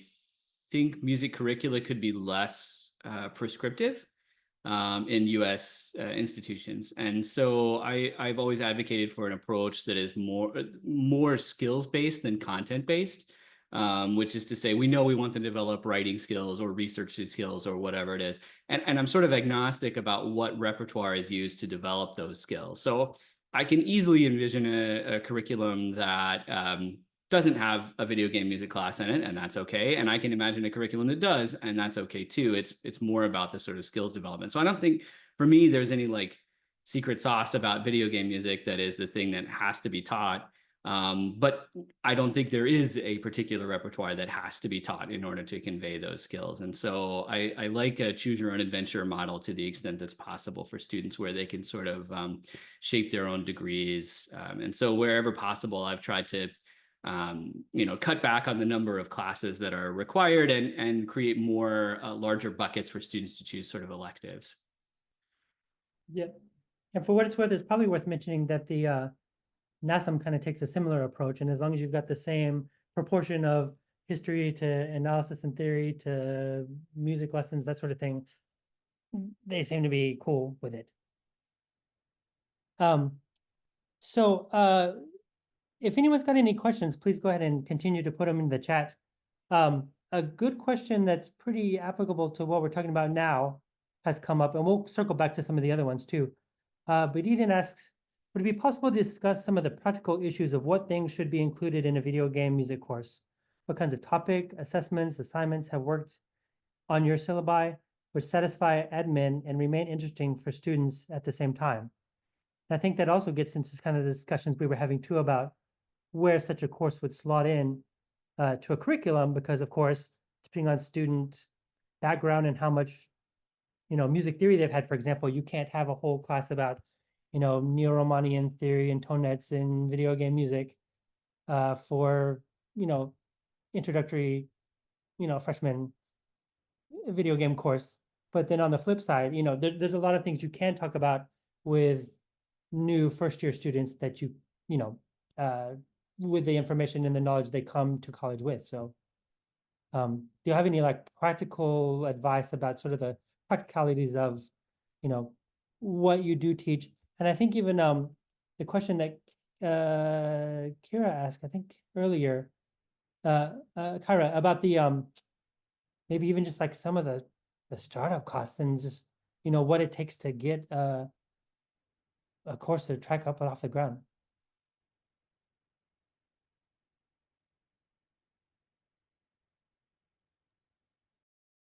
think music curricula could be less prescriptive in U.S. Institutions, and so I've always advocated for an approach that is more skills based than content based, which is to say, we know we want to develop writing skills or research skills or whatever it is, and I'm sort of agnostic about what repertoire is used to develop those skills. So I can easily envision a curriculum that doesn't have a video game music class in it, and that's okay. And I can imagine a curriculum that does, and that's okay too. It's more about the sort of skills development. So I don't think, for me, there's any like secret sauce about video game music that is the thing that has to be taught. But I don't think there is a particular repertoire that has to be taught in order to convey those skills. And so I like a choose your own adventure model to the extent that's possible for students, where they can sort of shape their own degrees. And so wherever possible, I've tried to cut back on the number of classes that are required and create more larger buckets for students to choose sort of electives. Yeah, and for what it's worth, it's probably worth mentioning that the NASM kind of takes a similar approach, and as long as you've got the same proportion of history to analysis and theory to music lessons, that sort of thing, they seem to be cool with it. So if anyone's got any questions, please go ahead and continue to put them in the chat. A good question that's pretty applicable to what we're talking about now has come up, and we'll circle back to some of the other ones too. But Eden asks, would it be possible to discuss some of the practical issues of what things should be included in a video game music course? What kinds of topic, assessments, assignments have worked on your syllabi, which satisfy admin and remain interesting for students at the same time? And I think that also gets into kind of the discussions we were having too about where such a course would slot in to a curriculum, because of course, depending on student background and how much music theory they've had, for example, you can't have a whole class about Neo-Romanian theory and tonets in video game music for introductory freshman video game course. But then on the flip side, there's a lot of things you can talk about with new first-year students that with the information and the knowledge they come to college with. So do you have any practical advice about sort of the practicalities of what you do teach? And I think even the question that Kira asked, I think earlier, Kyra, about the maybe even just some of the startup costs and just what it takes to get a course to track up and off the ground.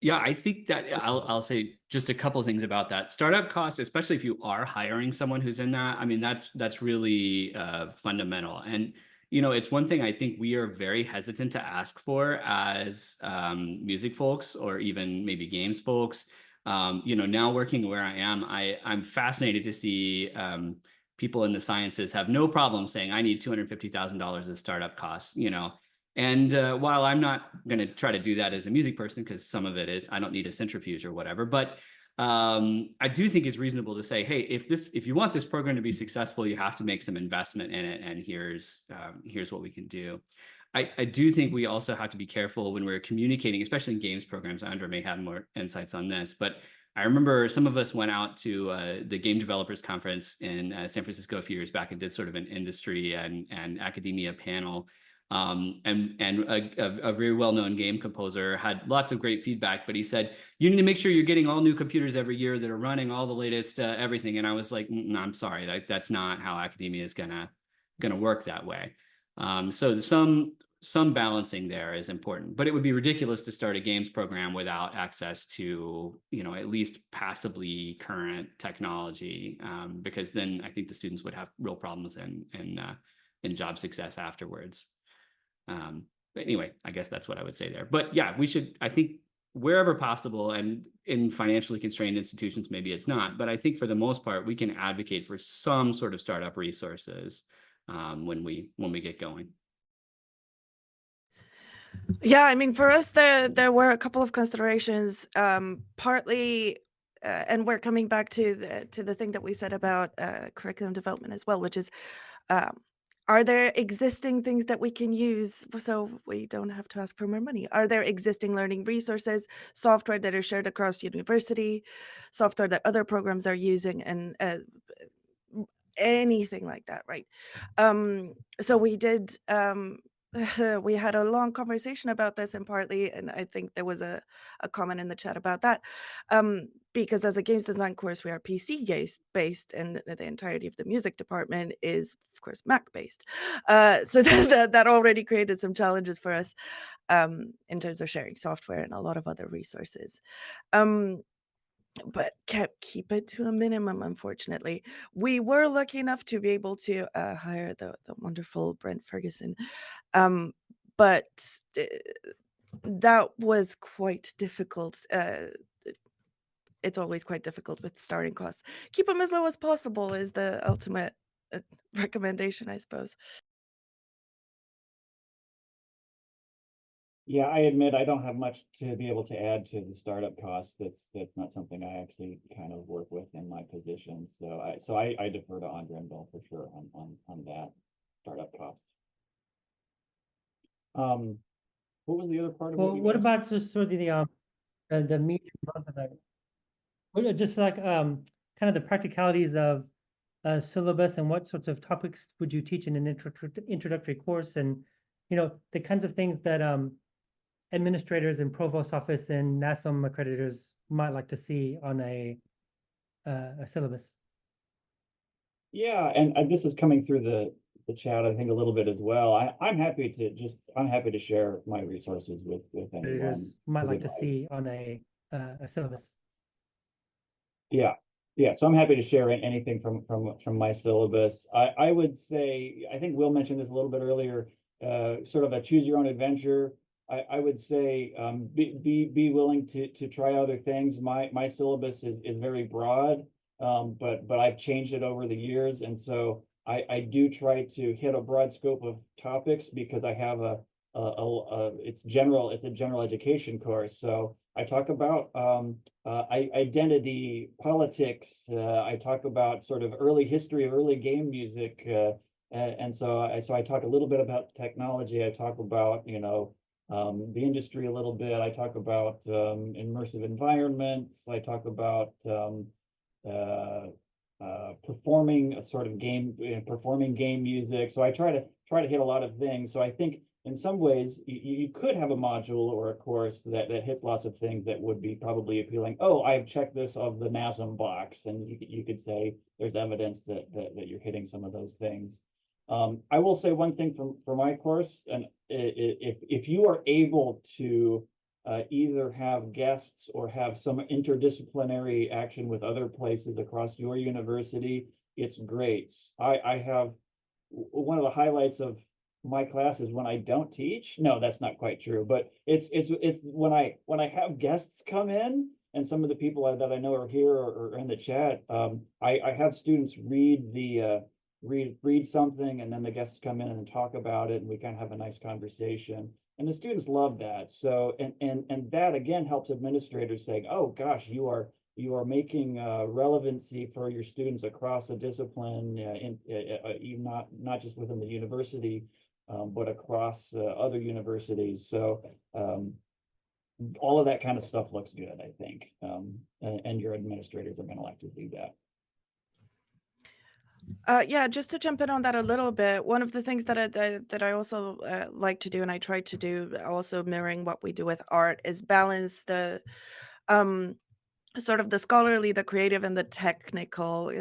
Yeah, I think that I'll say just a couple of things about that. Startup costs, especially if you are hiring someone who's in that, I mean, that's really fundamental. And it's one thing I think we are very hesitant to ask for as music folks or even maybe games folks. Now working where I am, I'm fascinated to see people in the sciences have no problem saying I need $250,000 as startup costs. And while I'm not going to try to do that as a music person, because some of it is I don't need a centrifuge or whatever, but I do think it's reasonable to say, hey, if you want this program to be successful, you have to make some investment in it, and here's what we can do. I do think we also have to be careful when we're communicating, especially in games programs. Andra may have more insights on this, but I remember some of us went out to the Game Developers Conference in San Francisco a few years back and did sort of an industry and academia panel. And a very well-known game composer had lots of great feedback, but he said, you need to make sure you're getting all new computers every year that are running all the latest everything. And I was like, no, I'm sorry, that's not how academia is gonna work that way. So some balancing there is important, but it would be ridiculous to start a games program without access to at least passably current technology, because then I think the students would have real problems in job success afterwards. But anyway, I guess that's what I would say there. But yeah, I think wherever possible, and in financially constrained institutions, maybe it's not, but I think for the most part, we can advocate for some sort of startup resources when we get going. Yeah, I mean, for us, there were a couple of considerations, partly, and we're coming back to the thing that we said about curriculum development as well, which is, are there existing things that we can use so we don't have to ask for more money? Are there existing learning resources, software that are shared across university, software that other programs are using, and anything like that, right? So we did, we had a long conversation about this, and partly, and I think there was a comment in the chat about that, because as a games design course, we are PC based, and the entirety of the music department is, of course, Mac based. So that already created some challenges for us in terms of sharing software and a lot of other resources. But keep it to a minimum, unfortunately. We were lucky enough to be able to hire the wonderful Brent Ferguson, but that was quite difficult. It's always quite difficult with starting costs. Keep them as low as possible is the ultimate recommendation, I suppose. Yeah, I admit I don't have much to be able to add to the startup costs. That's not something I actually kind of work with in my position. So I defer to Andra and Bill for sure on that startup cost. What was the other part of Well, what you what asked? about just sort of the meat and month of it? What, just like kind of the practicalities of a syllabus and what sorts of topics would you teach in an introductory course, and the kinds of things that administrators and provost office and NASM accreditors might like to see on a syllabus. Yeah, and this is coming through the chat, I think, a little bit as well. I'm happy to share my resources with anyone. Accreditors might like to see on a syllabus. Yeah, yeah. So I'm happy to share anything from my syllabus. I would say, I think Will mentioned this a little bit earlier, sort of a choose your own adventure. I would say be willing to try other things. My syllabus is very broad, but I've changed it over the years, and so I do try to hit a broad scope of topics because I have it's a general education course. So I talk about identity, politics. I talk about sort of early history of early game music, and so I talk a little bit about technology. I talk about the industry a little bit. I talk about immersive environments. I talk about performing a sort of performing game music. So I try to hit a lot of things. So I think in some ways you could have a module or a course that hits lots of things that would be probably appealing. Oh, I've checked this of the NASM box, and you could say there's evidence that you're hitting some of those things. I will say one thing for my course, and if you are able to either have guests or have some interdisciplinary action with other places across your university, it's great. I have one of the highlights of my class is when I don't teach. No, that's not quite true, but it's when I have guests come in, and some of the people that I know are here or in the chat. I have students read something, and then the guests come in and talk about it, and we kind of have a nice conversation. And the students love that. So and that again helps administrators saying, oh gosh, you are making relevancy for your students across a discipline, even not just within the university, but across other universities. So all of that kind of stuff looks good, I think, and your administrators are going to like to do that. Yeah, just to jump in on that a little bit, one of the things that I also like to do, and I try to do, also mirroring what we do with art, is balance the sort of the scholarly, the creative, and the technical.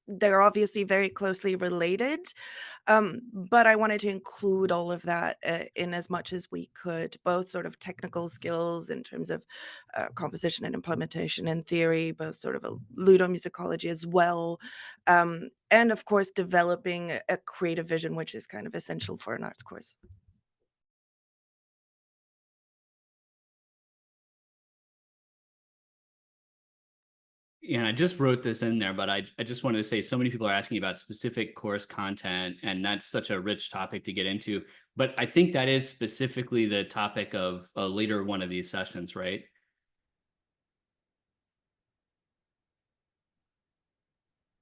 They're obviously very closely related, but I wanted to include all of that in as much as we could, both sort of technical skills in terms of composition and implementation and theory, both sort of a ludomusicology as well, and of course developing a creative vision, which is kind of essential for an arts course. And I just wrote this in there, but I just wanted to say so many people are asking about specific course content, and that's such a rich topic to get into. But I think that is specifically the topic of a later one of these sessions, right?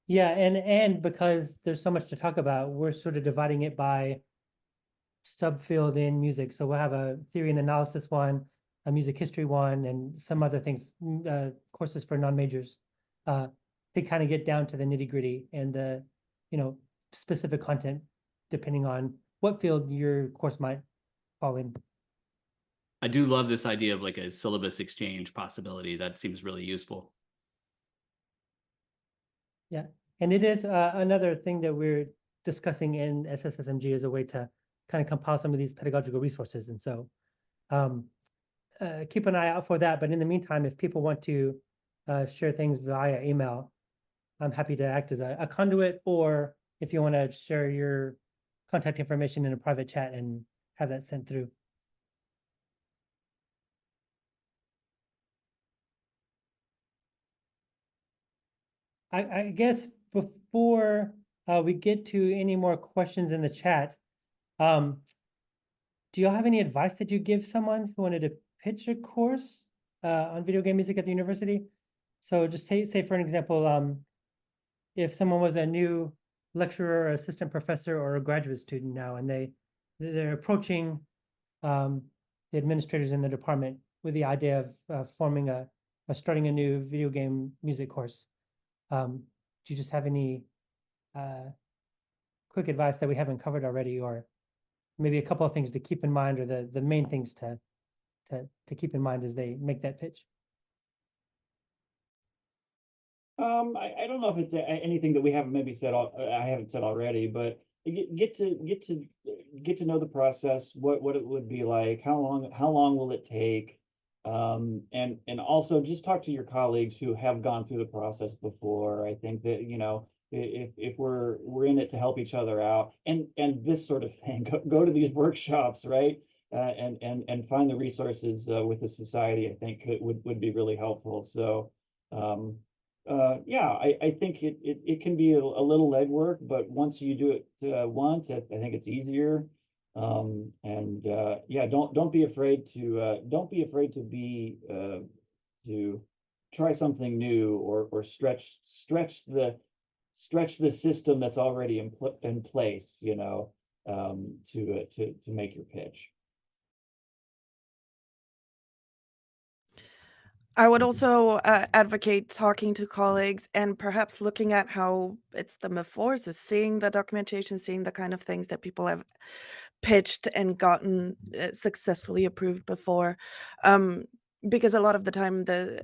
Yeah, and because there's so much to talk about, we're sort of dividing it by subfield in music. So we'll have a theory and analysis one, a music history one, and some other things, courses for non-majors, to kind of get down to the nitty-gritty and the, specific content, depending on what field your course might fall in. I do love this idea of like a syllabus exchange possibility. That seems really useful. Yeah, and it is another thing that we're discussing in SSSMG as a way to kind of compile some of these pedagogical resources. And so keep an eye out for that. But in the meantime, if people want to share things via email, I'm happy to act as a conduit, or if you want to share your contact information in a private chat and have that sent through. I guess before we get to any more questions in the chat, do y'all have any advice that you give someone who wanted to pitch a course on video game music at the university? So just say for an example, if someone was a new lecturer, or assistant professor, or a graduate student now, and they're approaching the administrators in the department with the idea of starting a new video game music course. Do you just have any quick advice that we haven't covered already, or maybe a couple of things to keep in mind, or the main things to keep in mind as they make that pitch? I don't know if it's anything that we haven't maybe said. I haven't said already, but get to know the process, what it would be like, how long will it take, and also just talk to your colleagues who have gone through the process before. I think that, you know, if we're in it to help each other out, and this sort of thing, go to these workshops, right? And find the resources with the society, I think would be really helpful. So yeah, I think it can be a little legwork, but once you do it once, I think it's easier. And yeah, don't be afraid to to try something new, or stretch the system that's already in place, you know, to make your pitch. I would also advocate talking to colleagues and perhaps looking at how it's done before. So seeing the documentation, seeing the kind of things that people have pitched and gotten successfully approved before. Because a lot of the time there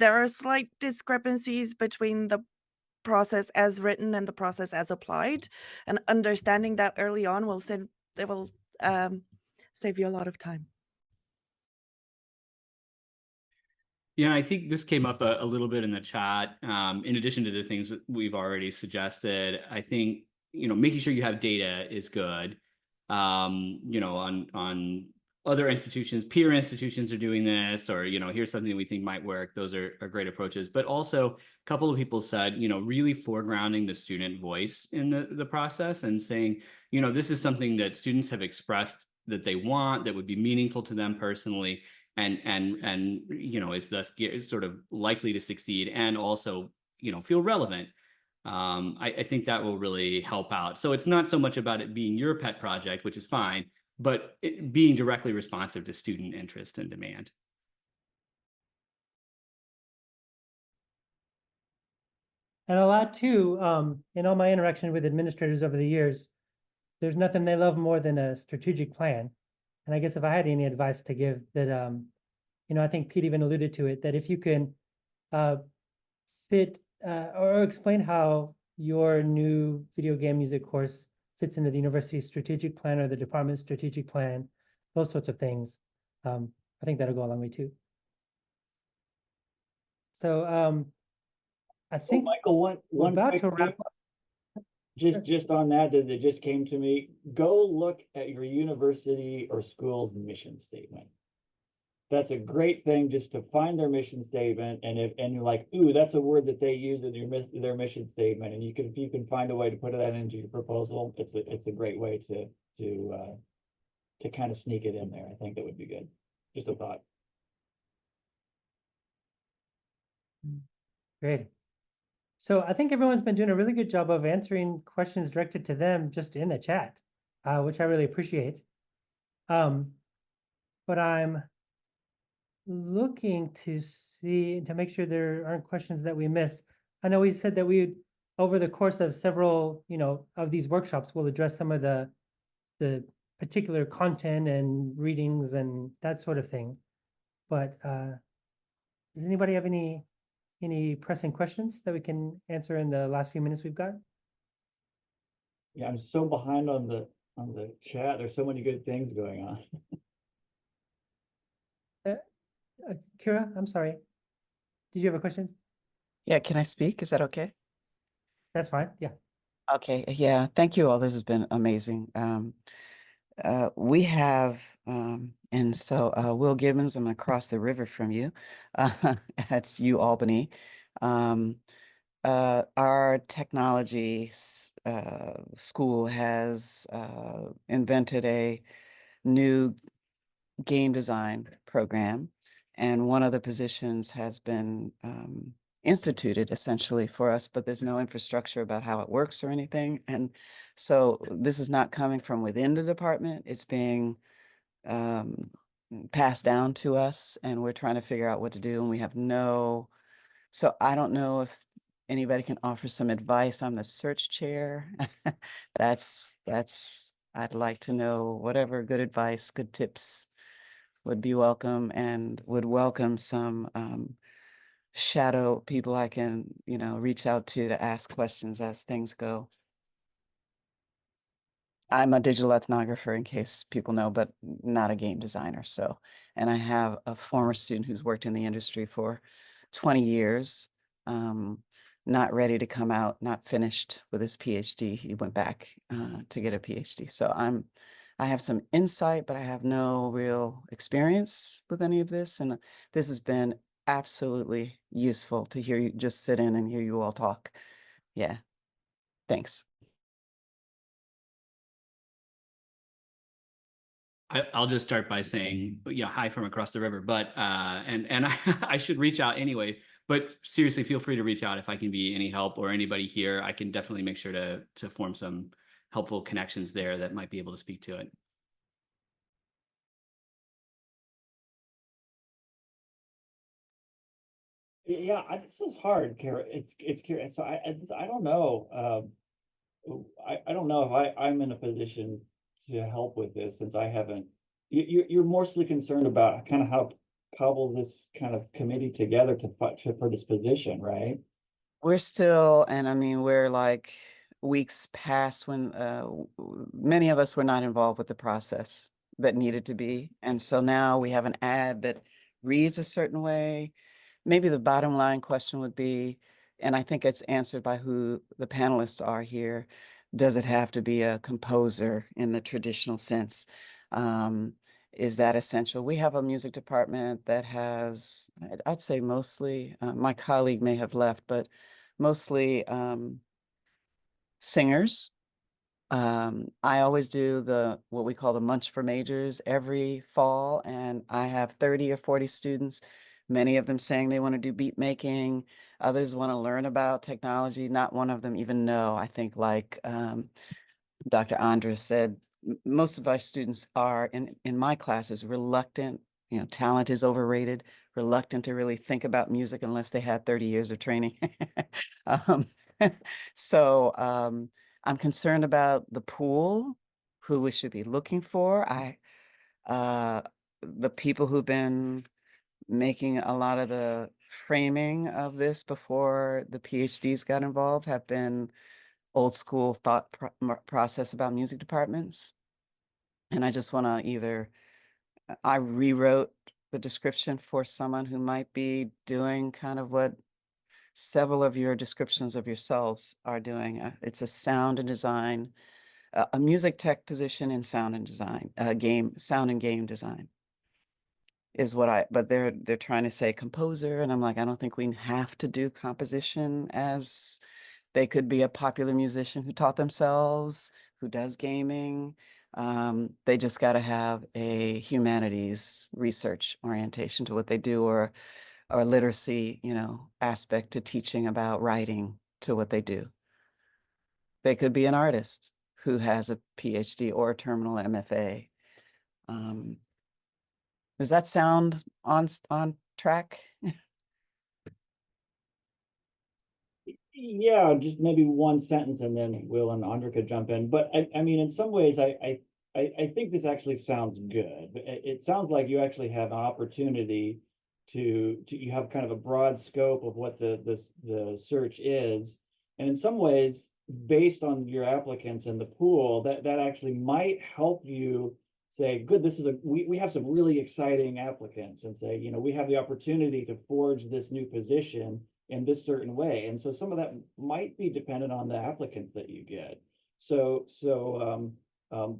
are slight discrepancies between the process as written and the process as applied. And understanding that early on will save you a lot of time. Yeah, I think this came up a little bit in the chat. In addition to the things that we've already suggested, I think, you know, making sure you have data is good. You know, on other institutions, peer institutions are doing this, or, you know, here's something we think might work. Those are great approaches. But also, a couple of people said, you know, really foregrounding the student voice in the process, and saying, you know, this is something that students have expressed that they want, that would be meaningful to them personally, and you know, is thus sort of likely to succeed, and also, you know, feel relevant. I think that will really help out. So it's not so much about it being your pet project, which is fine, but it being directly responsive to student interest and demand. And a lot too, in all my interaction with administrators over the years, there's nothing they love more than a strategic plan. And I guess if I had any advice to give, that you know, I think Pete even alluded to it, that if you can fit or explain how your new video game music course fits into the university's strategic plan or the department's strategic plan, those sorts of things, I think that'll go a long way too. So I think, Michael, one about quick to wrap tip, up. just on that just came to me. Go look at your university or school's mission statement. That's a great thing, just to find their mission statement, and you're like, ooh, that's a word that they use in their mission statement, and if you can find a way to put that into your proposal, it's a great way to kind of sneak it in there. I think that would be good. Just a thought. Great. So I think everyone's been doing a really good job of answering questions directed to them just in the chat, which I really appreciate. But I'm looking to make sure there aren't questions that we missed. I know we said that we, over the course of several, you know, of these workshops, we'll address some of the particular content and readings and that sort of thing. But does anybody have any pressing questions that we can answer in the last few minutes we've got? Yeah, I'm so behind on the chat. There's so many good things going on. Kira, I'm sorry. Did you have a question? Yeah, can I speak? Is that okay? That's fine. Yeah. Okay, yeah, thank you all. This has been amazing. We have, and so Will Gibbons, I'm across the river from you at UAlbany. Our technology school has invented a new game design program, and one of the positions has been instituted essentially for us, but there's no infrastructure about how it works or anything. And so this is not coming from within the department, it's being passed down to us, and we're trying to figure out what to do, and we have no, so I don't know if anybody can offer some advice. I'm the search chair. That's, I'd like to know whatever good advice, good tips would be welcome, and would welcome some shadow people I can, reach out to ask questions as things go. I'm a digital ethnographer, in case people know, but not a game designer. So, and I have a former student who's worked in the industry for 20 years, not ready to come out, not finished with his PhD. He went back to get a PhD. So I have some insight, but I have no real experience with any of this. And this has been absolutely useful to hear you just sit in and hear you all talk. Yeah, thanks. I'll just start by saying, hi from across the river, but and I should reach out anyway, but seriously, feel free to reach out if I can be any help, or anybody here. I can definitely make sure to form some helpful connections there that might be able to speak to it. Yeah, this is hard, Kara. It's curious. So I don't know. I don't know if I'm in a position to help with this, since I haven't. You're mostly concerned about kind of how cobble this kind of committee together to fight for this position, right? We're still, and I mean, we're like weeks past when many of us were not involved with the process that needed to be. And so now we have an ad that reads a certain way. Maybe the bottom line question would be, and I think it's answered by who the panelists are here, does it have to be a composer in the traditional sense? Is that essential? We have a music department that has, I'd say mostly, my colleague may have left, but mostly singers. I always do what we call the Munch for Majors every fall, and I have 30 or 40 students, many of them saying they want to do beat making, others want to learn about technology, not one of them even know. I think, like Dr. Andra said, most of our students are in my classes reluctant, talent is overrated, reluctant to really think about music unless they had 30 years of training. So I'm concerned about the pool, who we should be looking for. The people who've been making a lot of the framing of this before the PhDs got involved have been old school thought process about music departments. And I just want to I rewrote the description for someone who might be doing kind of what several of your descriptions of yourselves are doing. It's a sound and design, a music tech position in sound and design, sound and game design is what but they're trying to say composer. And I'm like, I don't think we have to do composition, as they could be a popular musician who taught themselves, who does gaming. They just got to have a humanities research orientation to what they do, or literacy, aspect to teaching about writing to what they do. They could be an artist who has a PhD or a terminal MFA. Does that sound on track? Yeah, just maybe one sentence, and then Will and Andra could jump in. But I mean, in some ways, I think this actually sounds good. It sounds like you actually have an opportunity to you have kind of a broad scope of what the search is, and in some ways, based on your applicants in the pool, that actually might help you say, good, we have some really exciting applicants, and say, we have the opportunity to forge this new position in this certain way. And so some of that might be dependent on the applicants that you get.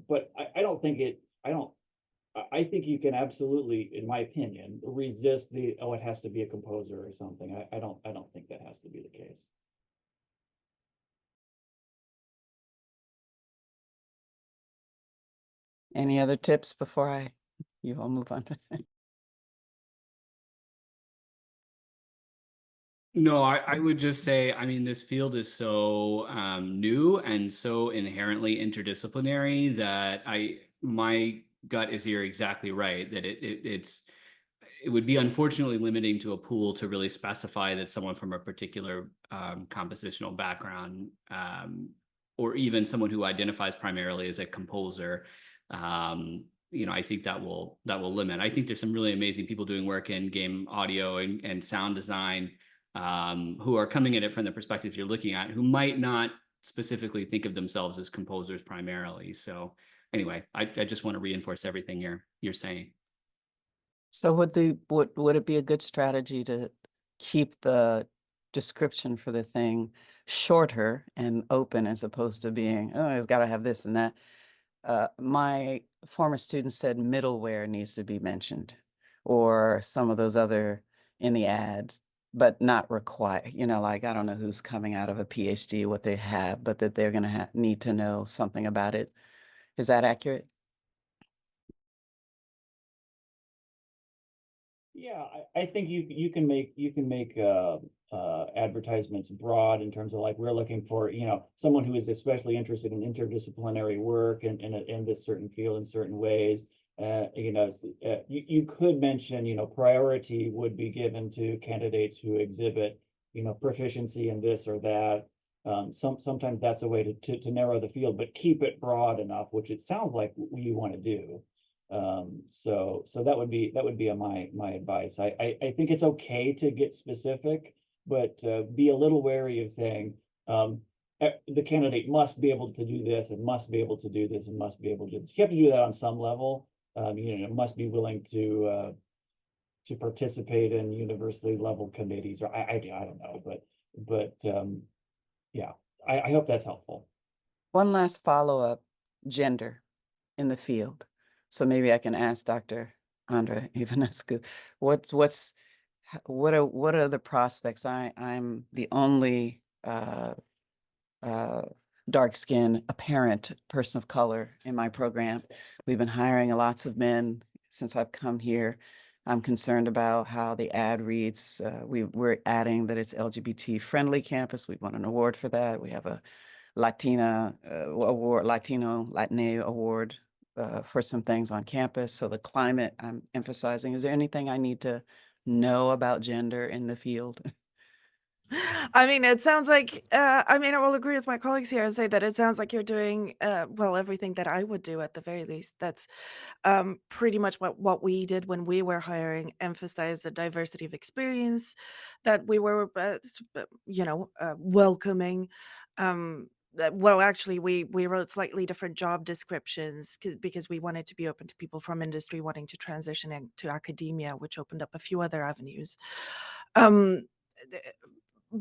But I think you can absolutely, in my opinion, resist it has to be a composer or something. I don't think that has to be the case. Any other tips before you all move on? No, I would just say, I mean, this field is so new and so inherently interdisciplinary that my gut is you're exactly right, that it would be unfortunately limiting to a pool to really specify that someone from a particular compositional background, or even someone who identifies primarily as a composer. I think that will limit. I think there's some really amazing people doing work in game audio and sound design, who are coming at it from the perspective you're looking at, who might not specifically think of themselves as composers primarily. So anyway, I just want to reinforce everything you're saying. So would it be a good strategy to keep the description for the thing shorter and open as opposed to being, oh, it's got to have this and that? My former student said middleware needs to be mentioned, or some of those other in the ad, but not require, like, I don't know who's coming out of a PhD, what they have, but that they're going to need to know something about it. Is that accurate? Yeah, I think you can make advertisements broad in terms of, like, we're looking for, someone who is especially interested in interdisciplinary work and in this certain field in certain ways. You could mention, priority would be given to candidates who exhibit, proficiency in this or that. Sometimes that's a way to narrow the field, but keep it broad enough, which it sounds like you want to do. So that would be my advice. I think it's okay to get specific, but be a little wary of saying the candidate must be able to do this and must be able to do this and must be able to do this. You have to do that on some level. Must be willing to participate in university level committees, or I don't know, but yeah, I hope that's helpful. One last follow-up, gender in the field. So maybe I can ask Dr. Andra Ivănescu, what are the prospects? I'm the only dark-skinned, apparent person of color in my program. We've been hiring lots of men since I've come here. I'm concerned about how the ad reads. We're adding that it's LGBT-friendly campus. We won an award for that. We have a Latino award for some things on campus. So the climate I'm emphasizing. Is there anything I need to know about gender in the field? I mean, it sounds like, I will agree with my colleagues here and say that it sounds like you're doing, everything that I would do at the very least. That's pretty much what we did when we were hiring, emphasize the diversity of experience, that we were, welcoming. Actually, we wrote slightly different job descriptions because we wanted to be open to people from industry wanting to transition into academia, which opened up a few other avenues. Um,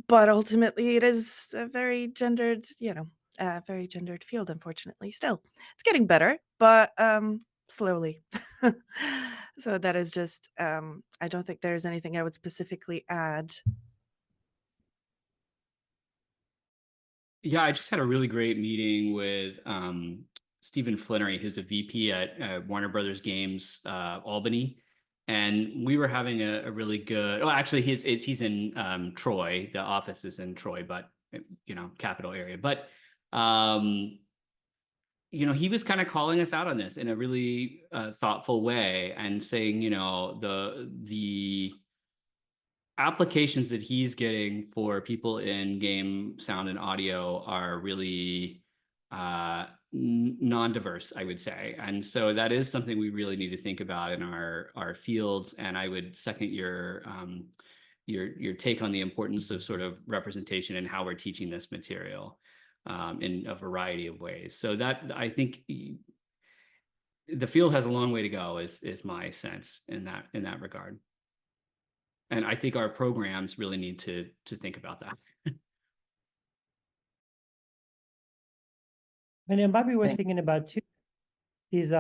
but ultimately, it is a very gendered, field, unfortunately. Still, it's getting better, but slowly. So that is just, I don't think there's anything I would specifically add. Yeah, I just had a really great meeting with Stephen Flannery, who's a VP at Warner Brothers Games Albany, and we were having a really good. Oh, actually, he's in Troy. The office is in Troy, but capital area. But he was kind of calling us out on this in a really thoughtful way and saying, the applications that he's getting for people in game sound and audio are really non-diverse, I would say. And so that is something we really need to think about in our fields. And I would second your take on the importance of sort of representation and how we're teaching this material in a variety of ways. So that, I think, the field has a long way to go, is my sense in that regard. And I think our programs really need to think about that. And it might be worth thinking about too, these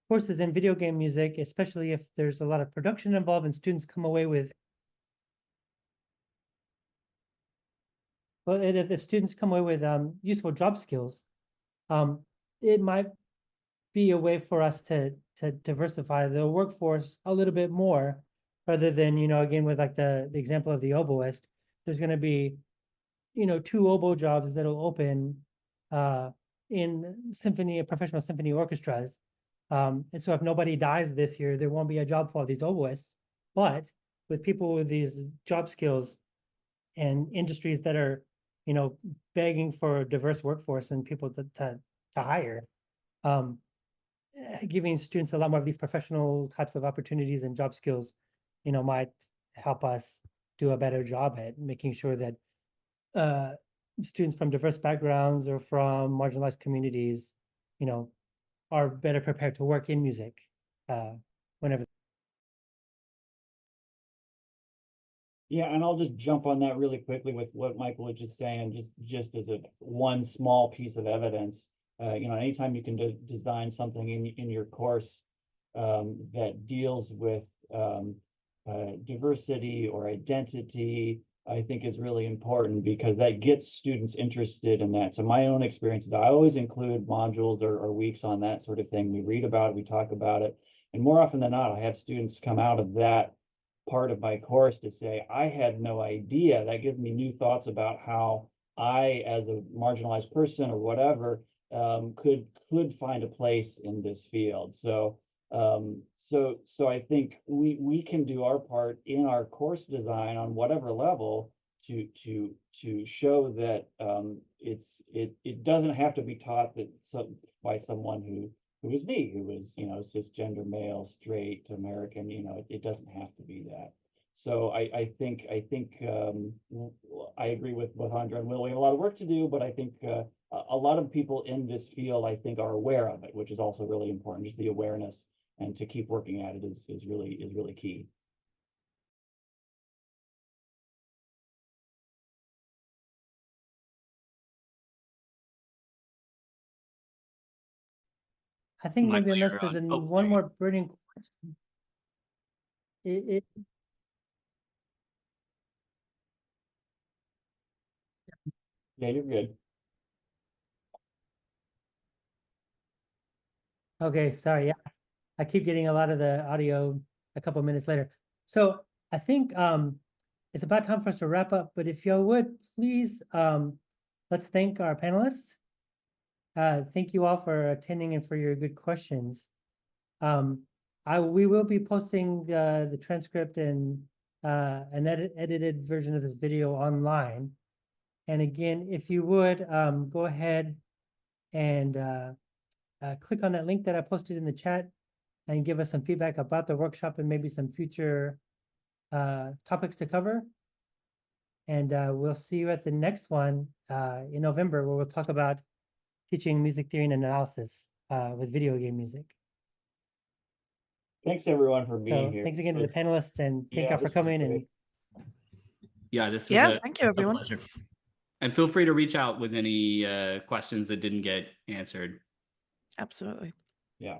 courses in video game music, especially if there's a lot of production involved and students come away with, if the students come away with useful job skills, it might be a way for us to diversify the workforce a little bit more, rather than, you know, again, with like the example of the oboist, there's going to be, you know, 2 oboe jobs that'll open in professional symphony orchestras. And so if nobody dies this year, there won't be a job for all these oboists. But with people with these job skills and industries that are, you know, begging for a diverse workforce and people to hire, giving students a lot more of these professional types of opportunities and job skills, you know, might help us do a better job at making sure that students from diverse backgrounds or from marginalized communities, you know, are better prepared to work in music whenever. Yeah, and I'll just jump on that really quickly with what Michael was just saying, just as one small piece of evidence. You know, anytime you can design something in your course that deals with diversity or identity, I think is really important, because that gets students interested in that. So my own experiences, I always include modules or weeks on that sort of thing. We read about it, we talk about it, and more often than not, I have students come out of that part of my course to say, I had no idea. That gives me new thoughts about how I, as a marginalized person or whatever, could find a place in this field. So so I think we can do our part in our course design on whatever level to show that it doesn't have to be taught by someone who is me, who is, you know, cisgender male, straight American. You know, it doesn't have to be that. So I think I agree with Andra and Will. We have a lot of work to do, but I think a lot of people in this field, I think, are aware of it, which is also really important. Just the awareness, and to keep working at it is really key. I think Michael, maybe unless you're there's on. one more burning question. Yeah, you're good. Okay, sorry. Yeah, I keep getting a lot of the audio a couple minutes later. So I think it's about time for us to wrap up. But if you would please, let's thank our panelists. Thank you all for attending and for your good questions. We will be posting the transcript and an edited version of this video online. And again, if you would go ahead and click on that link that I posted in the chat and give us some feedback about the workshop and maybe some future topics to cover. And we'll see you at the next one in November, where we'll talk about teaching music theory and analysis with video game music. Thanks everyone for being here. Thanks again to the panelists, and thank you for coming. And yeah, this is thank you, everyone. a pleasure. And feel free to reach out with any questions that didn't get answered. Absolutely. Yeah.